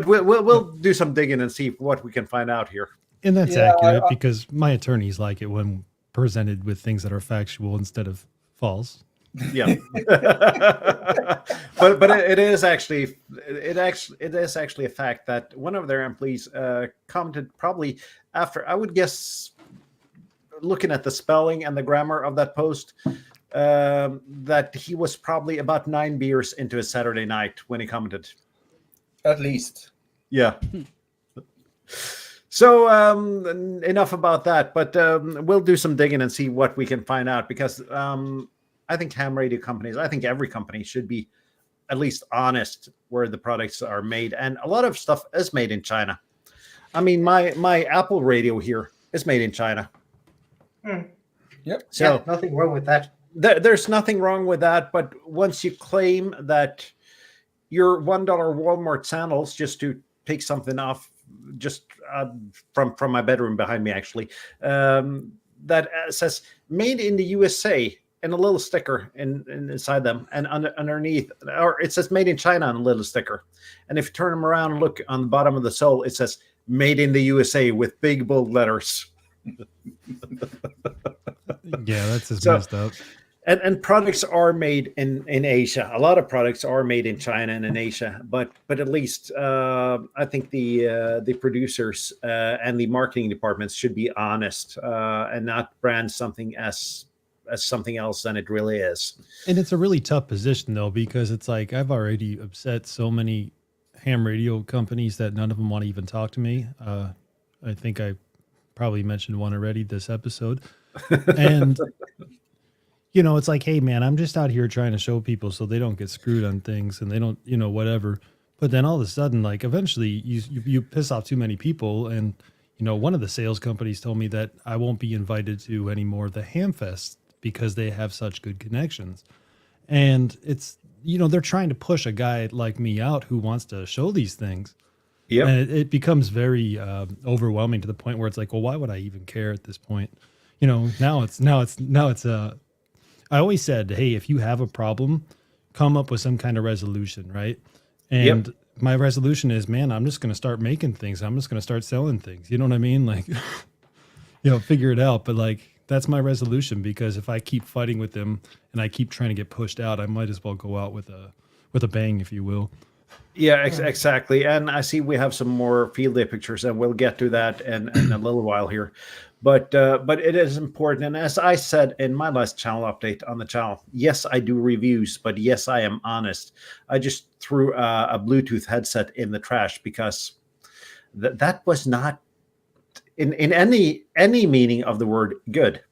A: we'll do some digging and see what we can find out here.
B: And that's accurate because my attorneys like it when presented with things that are factual instead of false.
A: Yeah, but it is actually a fact that one of their employees commented probably after, I would guess, looking at the spelling and the grammar of that post, that he was probably about 9 beers into a Saturday night when he commented.
E: At least.
A: Yeah. So enough about that, but we'll do some digging and see what we can find out, because I think ham radio companies, I think every company should be at least honest where the products are made. And a lot of stuff is made in China. I mean, my Apple radio here is made in China.
E: Yep.
A: So
C: nothing wrong with that.
A: There's nothing wrong with that. But once you claim that your $1 Walmart sandals, just to take something off, just from my bedroom behind me, actually, that says made in the USA and a little sticker inside them, and underneath, or it says made in China on a little sticker. And if you turn them around and look on the bottom of the sole, it says made in the USA with big bold letters.
B: Yeah, that's just messed up.
A: And products are made in Asia. A lot of products are made in China and in Asia, but at least I think the producers and the marketing departments should be honest and not brand something as something else than it really is.
B: And it's a really tough position though, because it's like I've already upset so many ham radio companies that none of them want to even talk to me. I think I probably mentioned one already this episode, and. You know, it's like, hey, man, I'm just out here trying to show people so they don't get screwed on things and they don't, whatever. But then all of a sudden, like eventually you piss off too many people. And, one of the sales companies told me that I won't be invited to any more of the Hamfest because they have such good connections. And it's, they're trying to push a guy like me out who wants to show these things.
A: Yep.
B: And it becomes very overwhelming to the point where it's like, well, why would I even care at this point? Now it's I always said, hey, if you have a problem, come up with some kind of resolution, right? And my resolution is, man, I'm just going to start making things. I'm just going to start selling things. You know what I mean? Like, figure it out. But like, that's my resolution, because if I keep fighting with them and I keep trying to get pushed out, I might as well go out with a bang, if you will.
A: Yeah, exactly. And I see we have some more field day pictures, and we'll get to that in a little while here. But it is important. And as I said in my last channel update on the channel, yes, I do reviews, but yes, I am honest. I just threw a Bluetooth headset in the trash because that was not in any meaning of the word good,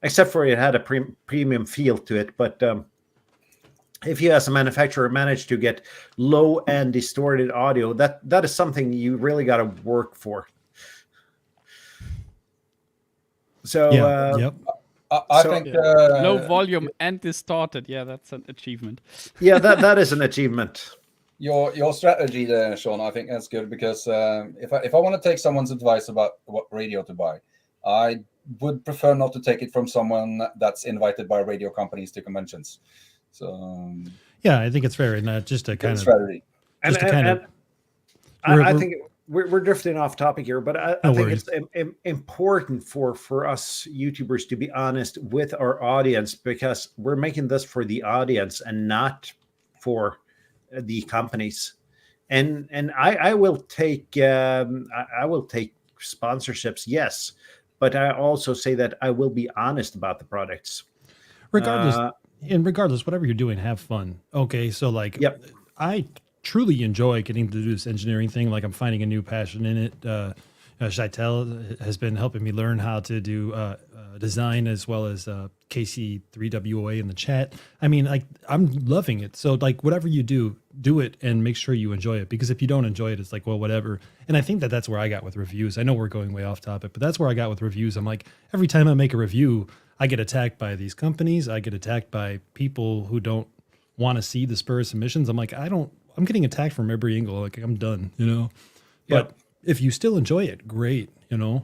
A: except for it had a premium feel to it. But if you as a manufacturer manage to get low and distorted audio, that is something you really got to work for. So
B: yep.
E: I think
D: low volume and distorted. Yeah, that's an achievement.
A: Yeah, that is an achievement.
E: Your strategy there, Sean, I think that's good, because if I want to take someone's advice about what radio to buy, I would prefer not to take it from someone that's invited by radio companies to conventions. So
B: yeah, I think it's fair, and just to kind of
E: strategy.
A: I think we're drifting off topic here, but I think it's important for us YouTubers to be honest with our audience, because we're making this for the audience and not for the companies. And I will take sponsorships, yes, but I also say that I will be honest about the products.
B: Regardless, whatever you're doing, have fun. Okay, so like, I truly enjoy getting to do this engineering thing. Like, I'm finding a new passion in it. Shaitel has been helping me learn how to do design, as well as KC3WOA in the chat. I mean, like, I'm loving it. So like, whatever you do it and make sure you enjoy it, because if you don't enjoy it, it's like, well, whatever. And I think that's where I got with reviews. I know we're going way off topic, but that's where I got with reviews. I'm like, every time I make a review, I get attacked by these companies. I get attacked by people who don't want to see the Spur submissions. I'm like, I'm getting attacked from every angle. Like, I'm done, But if you still enjoy it, great, And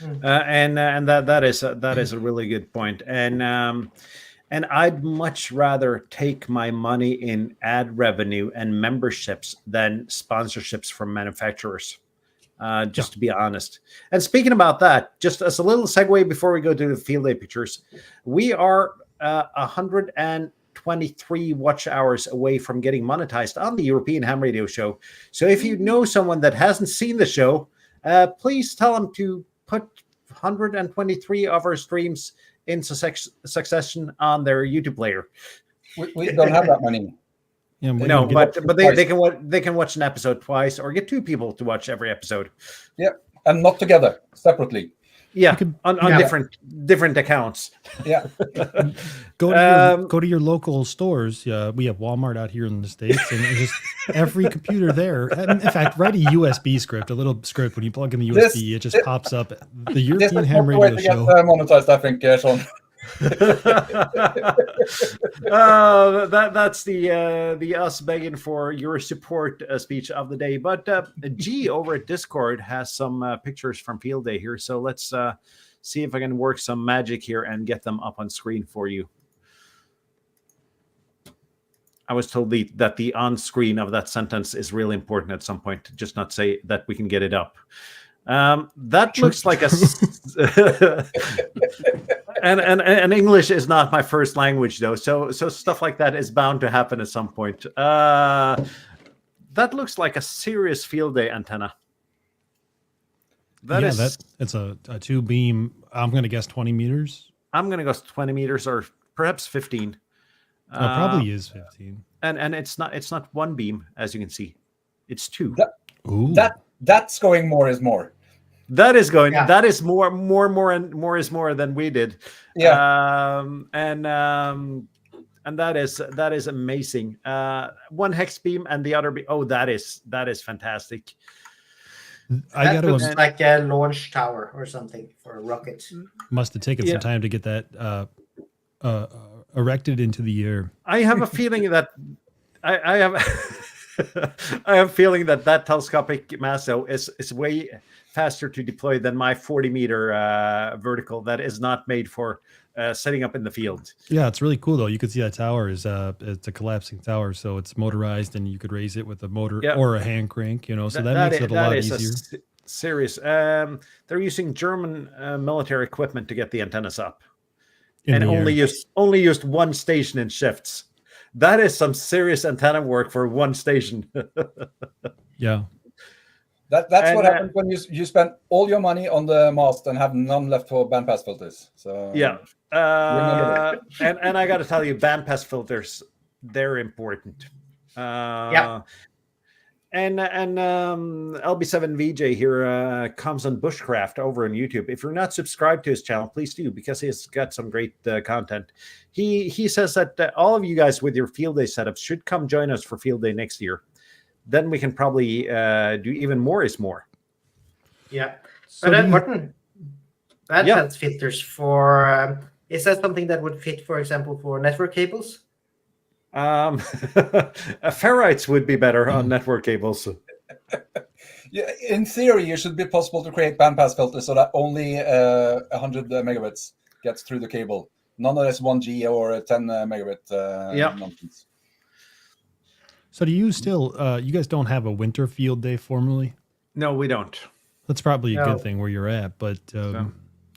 A: that is a really good point. And I'd much rather take my money in ad revenue and memberships than sponsorships from manufacturers. Just to be honest. And speaking about that, just as a little segue before we go to the field day pictures, we are 123 watch hours away from getting monetized on the European Ham Radio Show. So if you know someone that hasn't seen the show, please tell them to put 123 of our streams in succession on their YouTube player.
E: We don't have that many.
B: Yeah,
A: no, but they can watch an episode twice, or get two people to watch every episode.
E: Yeah, and not together, separately.
A: Yeah, on different accounts.
E: Yeah.
B: Go to your local stores. We have Walmart out here in the States, and just every computer there. In fact, write a USB script, a little script. When you plug in the USB, it just pops up. The European Ham Radio Show.
E: Monetized, I think, Sean.
A: That's the us begging for your support speech of the day. But G over at Discord has some pictures from field day here, so let's see if I can work some magic here and get them up on screen for you. I was told that the on screen of that sentence is really important at some point, just not say that we can get it up. That looks like a and English is not my first language, though, so stuff like that is bound to happen at some point. That looks like a serious field day antenna.
B: It's a 2-beam. I'm going to guess 20 meters.
A: I'm going to guess 20 meters, or perhaps 15.
B: Probably is 15.
A: And it's not one beam, as you can see. It's two.
E: That's going more is more.
A: That is going. Yeah. That is more and more is more than we did.
E: Yeah.
A: and that is amazing. One hex beam and the other beam. Oh, that is fantastic.
B: I
C: That
B: got
C: looks
B: to
C: like a launch tower or something for a rocket.
B: must have taken some time to get that erected into the air.
A: I have a feeling that I have I have a feeling that telescopic masso is way faster to deploy than my 40-meter vertical that is not made for setting up in the field.
B: Yeah, it's really cool though. You could see that tower is it's a collapsing tower, so it's motorized, and you could raise it with a motor or a hand crank. So that makes it a lot easier.
A: Serious. They're using German military equipment to get the antennas up, and only used one station in shifts. That is some serious antenna work for one station.
B: Yeah.
E: That's what happens when you spend all your money on the mast and have none left for bandpass filters. So
A: yeah, and I got to tell you, bandpass filters, they're important. And LB7VJ here comes on Bushcraft over on YouTube. If you're not subscribed to his channel, please do, because he's got some great content. He says that all of you guys with your field day setups should come join us for field day next year. Then we can probably do even more is more.
C: Yeah. But Martin, bandpass filters for is that something that would fit, for example, for network cables?
A: Ferrites would be better on network cables.
E: Yeah, in theory, it should be possible to create bandpass filters so that only 100 megabits gets through the cable. None of this 1G or 10 megabit nonsense.
B: So do you still, you guys don't have a winter field day formally?
A: No, we don't.
B: That's probably a good thing where you're at, but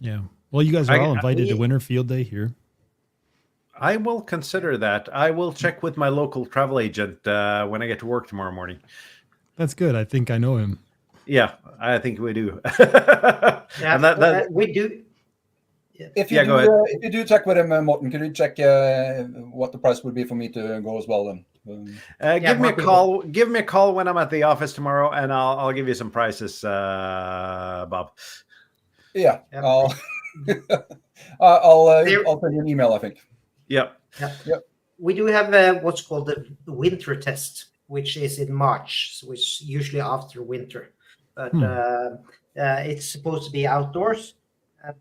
B: yeah. Well, you guys are all invited to winter field day here.
A: I will consider that. I will check with my local travel agent when I get to work tomorrow morning.
B: That's good. I think I know him.
A: Yeah, I think we do.
C: And we do. Yeah.
E: If you do check with him, Morten, could you check what the price would be for me to go as well then?
A: Give me a call. Give me a call when I'm at the office tomorrow, and I'll give you some prices, Bob.
E: Yeah, I'll send you an email, I think.
A: Yep.
C: We do have what's called the winter test, which is in March, which is usually after winter. But it's supposed to be outdoors.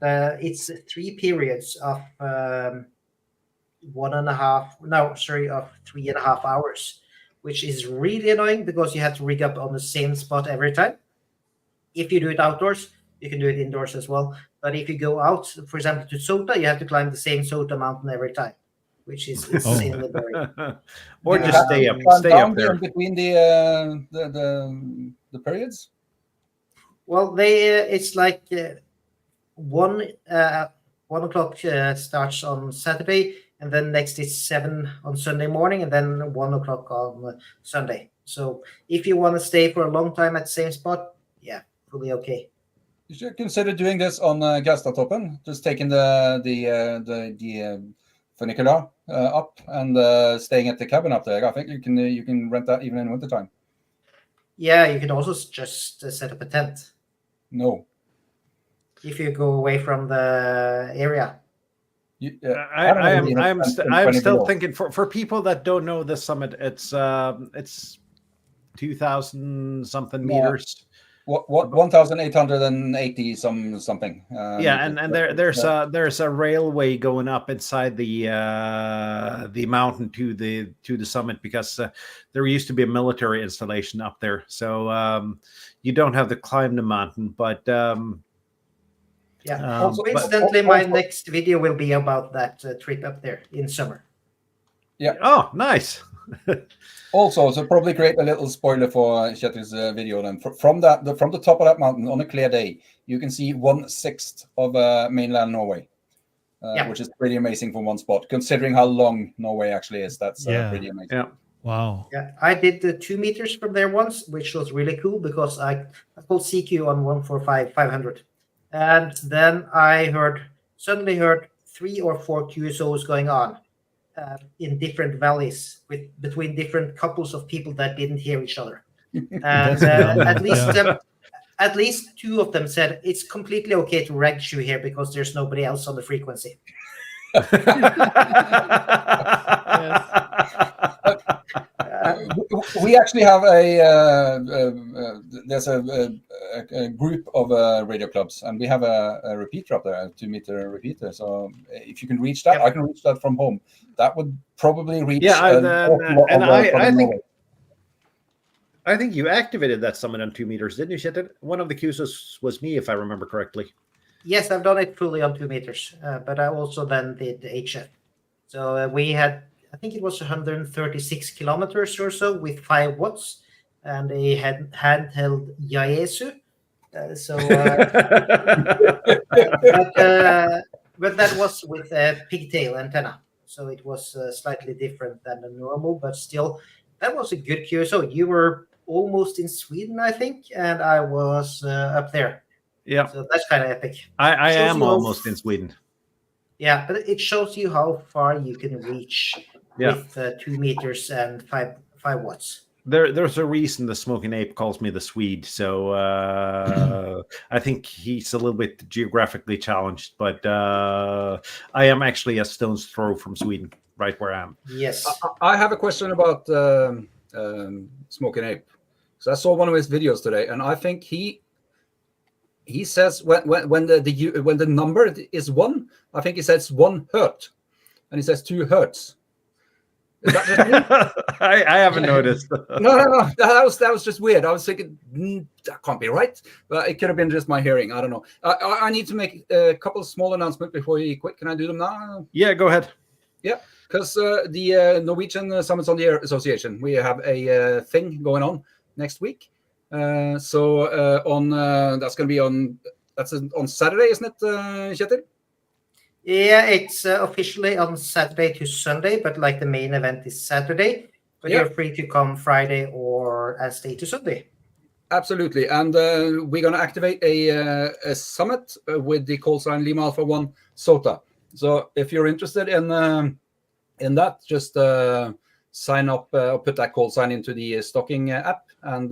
C: It's 3 periods of 3.5 hours, which is really annoying because you have to rig up on the same spot every time. If you do it outdoors, you can do it indoors as well. But if you go out, for example, to Sota, you have to climb the same Sota mountain every time, which is insanely boring.
A: Or just stay up there
E: in between the periods.
C: Well, it's like 1 o'clock starts on Saturday, and then next is 7 on Sunday morning, and then 1 o'clock on Sunday. So if you want to stay for a long time at the same spot, fully okay.
E: You should consider doing this on Gastatoppen, just taking the funicular up and staying at the cabin up there. I think you can rent that even in wintertime.
C: Yeah, you can also just set up a tent.
E: No.
C: If you go away from the area.
A: I'm still thinking for people that don't know the summit, it's 2,000 something meters.
E: What 1,880 something.
A: And there's a railway going up inside the mountain to the summit, because there used to be a military installation up there. So you don't have to climb the mountain, but
C: coincidentally, my next video will be about that trip up there in summer.
E: Yeah.
A: Oh, nice.
E: Also, so probably create a little spoiler for Kjetil's video. Then from the top of that mountain on a clear day, you can see 1/6 of mainland Norway, which is pretty amazing from one spot, considering how long Norway actually is. That's pretty amazing.
A: Yeah.
B: Wow.
C: Yeah, I did the 2 meters from there once, which was really cool because I called CQ on 145-500, and then I suddenly heard 3 or 4 QSOs going on. In different valleys between different couples of people that didn't hear each other, and at least 2 of them said it's completely okay to reg shoe here because there's nobody else on the frequency.
E: We actually have there's a group of radio clubs, and we have a repeater up there, a 2-meter repeater. So if you can reach that, I can reach that from home. That would probably reach.
A: I think you activated that summit on 2 meters, didn't you, Kjetil? One of the cues was me, if I remember correctly.
C: Yes, I've done it fully on 2 meters, but I also then did the HF. So we had, I think it was 136 kilometers or so with 5 watts, and a handheld Yaesu. But that was with a pigtail antenna, so it was slightly different than the normal, but still, that was a good QSO. You were almost in Sweden, I think, and I was up there.
A: Yeah.
C: So that's kind of epic.
A: I am almost in Sweden.
C: Yeah, but it shows you how far you can reach with 2 meters and 5 watts.
A: There's a reason the Smoking Ape calls me the Swede. So I think he's a little bit geographically challenged, but I am actually a stone's throw from Sweden, right where I am.
C: Yes.
E: I have a question about Smoking Ape. So I saw one of his videos today, and I think he says when the number is 1, I think he says 1 hertz, and he says 2 hertz. Is that just me?
A: I haven't noticed.
E: No. That was just weird. I was thinking that can't be right, but it could have been just my hearing. I don't know. I need to make a couple of small announcements before you quit. Can I do them now?
A: Yeah, go ahead.
E: Yeah, because the Norwegian Summits on the Air Association, we have a thing going on next week. So that's going to be on Saturday, isn't it, Kjetil?
C: Yeah, it's officially on Saturday to Sunday, but like the main event is Saturday. But you're free to come Friday and stay to Sunday.
E: Absolutely, and we're going to activate a summit with the call sign Lima Alpha 1 SOTA. So if you're interested in that, just sign up or put that call sign into the stocking app and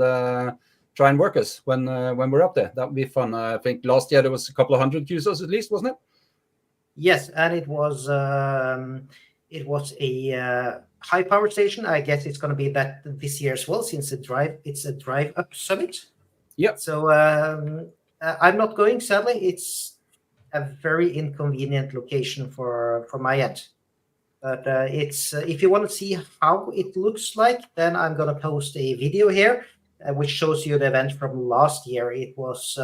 E: try and work us when we're up there. That would be fun. I think last year there was a couple of 100 users at least, wasn't it?
C: Yes, and it was a high power station. I guess it's going to be that this year as well, since it's a drive up summit.
E: Yeah.
C: So I'm not going, sadly. It's a very inconvenient location for my end. But it's if you want to see how it looks like, then I'm going to post a video here, which shows you the event from last year. It was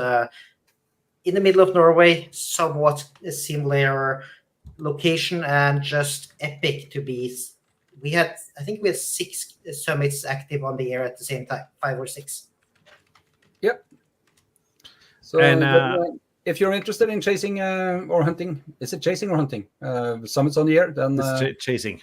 C: in the middle of Norway, somewhat a similar location, and just epic to be. I think we had 6 summits active on the air at the same time, 5 or 6.
E: Yep. So, and if you're interested in chasing or hunting, is it chasing or hunting summits on the air? Then
A: chasing.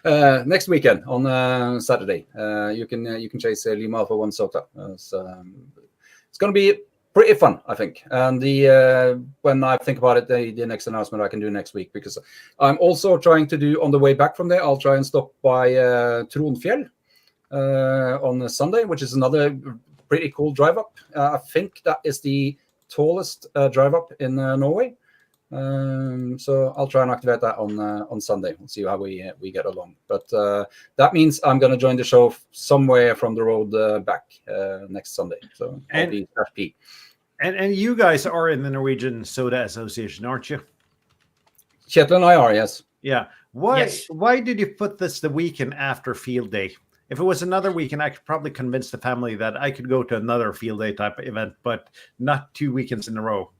E: Next weekend on Saturday, you can chase Lima Alpha 1 SOTA. It's going to be pretty fun, I think. And when I think about it, the next announcement I can do next week, because I'm also trying to do on the way back from there. I'll try and stop by Tronfjell on Sunday, which is another pretty cool drive up. I think that is the tallest drive up in Norway. So I'll try and activate that on Sunday. We'll see how we get along. But that means I'm going to join the show somewhere from the road back next Sunday. So I'll be happy.
A: And you guys are in the Norwegian Soda Association, aren't you?
E: Kjetil and I are, yes.
A: Yeah. Why did you put this the weekend after field day? If it was another weekend, I could probably convince the family that I could go to another field day type of event, but not 2 weekends in a row.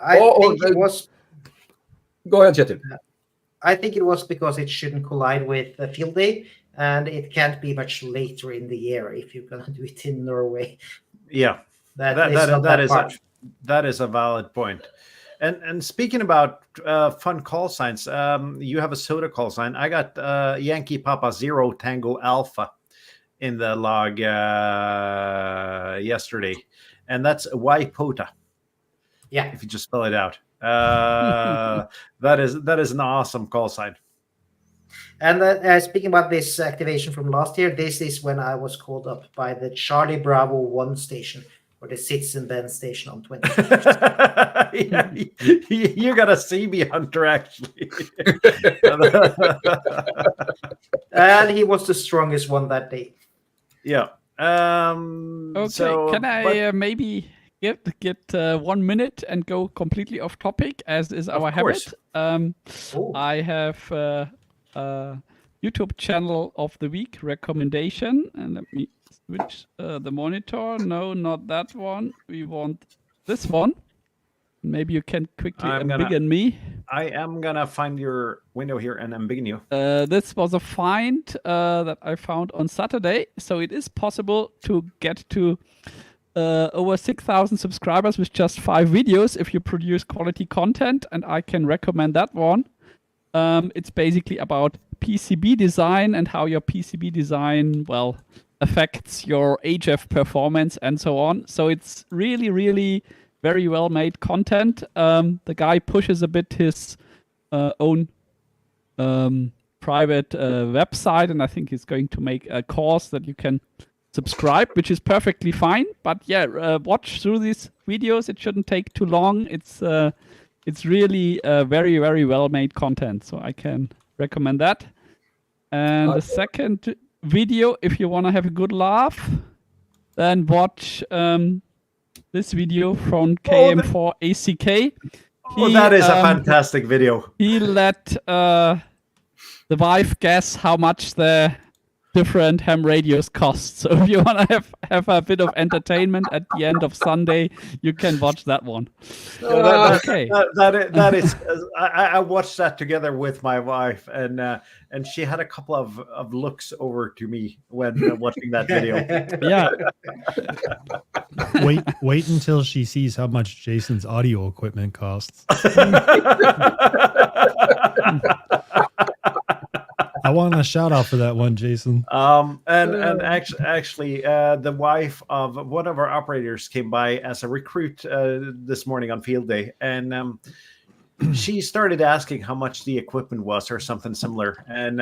C: I think it was.
E: Go ahead, Kjetil.
C: I think it was because it shouldn't collide with the field day, and it can't be much later in the year if you're going to do it in Norway.
A: Yeah, that is a valid point. And speaking about fun call signs, you have a soda call sign. I got Yankee Papa 0 Tango Alpha in the log yesterday, and that's Waipota.
C: Yeah,
A: if you just spell it out, that is an awesome call sign.
C: And speaking about this activation from last year, this is when I was called up by the Charlie Bravo 1 station, or the Citizen Bend station on 20.
A: Yeah, you got a CB hunter, actually.
C: And he was the strongest one that day.
A: Yeah.
D: Okay,
A: So,
D: can I maybe get 1 minute and go completely off topic, as is our
A: course.
D: habit?
C: Oh.
D: I have a YouTube channel of the week recommendation, and let me switch the monitor. No, not that one. We want this one. Maybe you can quickly embiggen me.
A: I am gonna find your window here and embiggen you.
D: This was a find that I found on Saturday. So it is possible to get to over 6,000 subscribers with just 5 videos if you produce quality content, and I can recommend that one. It's basically about PCB design and how your PCB design, well, affects your HF performance and so on. So it's really, really very well made content. The guy pushes a bit his own private website, and I think he's going to make a course that you can subscribe, which is perfectly fine. But yeah, watch through these videos. It shouldn't take too long. It's really very, very well made content. So I can recommend that. And the second video, if you want to have a good laugh, then watch this video from KM4ACK.
A: That is a fantastic video.
D: He let the wife guess how much the different ham radios cost. So if you want to have a bit of entertainment at the end of Sunday, you can watch that one. Okay.
A: That is. I watched that together with my wife, and she had a couple of looks over to me when watching that video.
D: Yeah.
B: Wait until she sees how much Jason's audio equipment costs. I want a shout out for that one, Jason.
A: And actually, the wife of one of our operators came by as a recruit this morning on field day, and she started asking how much the equipment was or something similar, and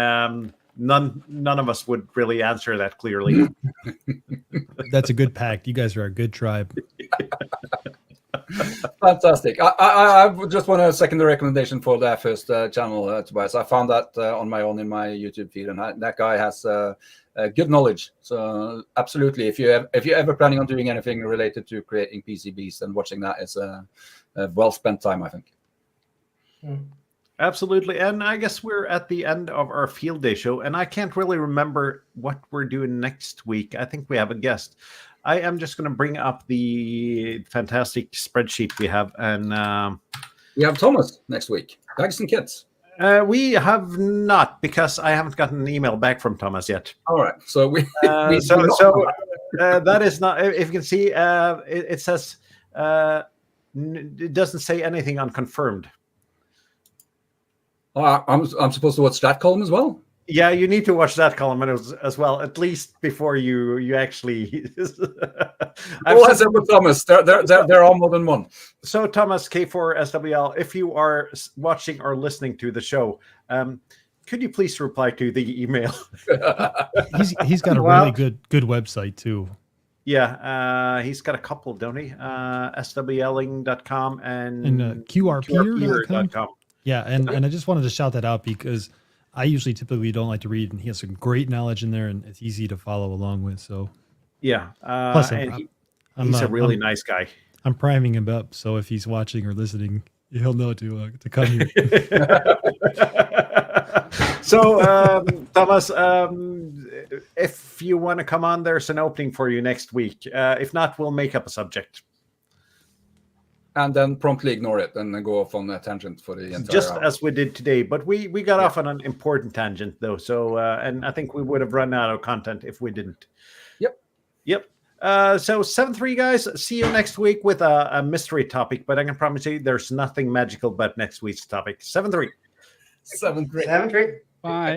A: none of us would really answer that clearly.
B: That's a good pact. You guys are a good tribe.
E: Fantastic. I just want to second the recommendation for that first channel, Tobias. I found that on my own in my YouTube feed, and that guy has good knowledge. So absolutely, if you're ever planning on doing anything related to creating PCBs, then watching that is a well spent time, I think.
A: Absolutely. And I guess we're at the end of our field day show, and I can't really remember what we're doing next week. I think we have a guest. I am just going to bring up the fantastic spreadsheet we have, and
E: we have Thomas next week. Bags and kits.
A: We have not, because I haven't gotten an email back from Thomas yet.
E: All right, so
A: that is not. If you can see, it says it doesn't say anything unconfirmed.
E: I'm supposed to watch that column as well.
A: Yeah, you need to watch that column as well, at least before you actually.
E: Well, as with Thomas, there are more than one.
A: So, Thomas K4SWL, if you are watching or listening to the show, could you please reply to the email?
B: He's got a really good website too.
A: Yeah, he's got a couple, don't he? SWLing.com and
B: QRP.com. Yeah, and I just wanted to shout that out because I usually typically don't like to read, and he has some great knowledge in there, and it's easy to follow along with. So
A: yeah,
B: plus
A: he's a really nice guy.
B: I'm priming him up, so if he's watching or listening, he'll know to come here.
A: So, Thomas, if you want to come on, there's an opening for you next week. If not, we'll make up a subject.
E: And then promptly ignore it and then go off on a tangent for the entire
A: just
E: hour.
A: As we did today. But we got off on an important tangent, though. So, and I think we would have run out of content if we didn't. Yep. So 7-3, guys. See you next week with a mystery topic. But I can promise you there's nothing magical about next week's topic. 7-3.
E: 7-3.
C: 7-3.
D: Bye.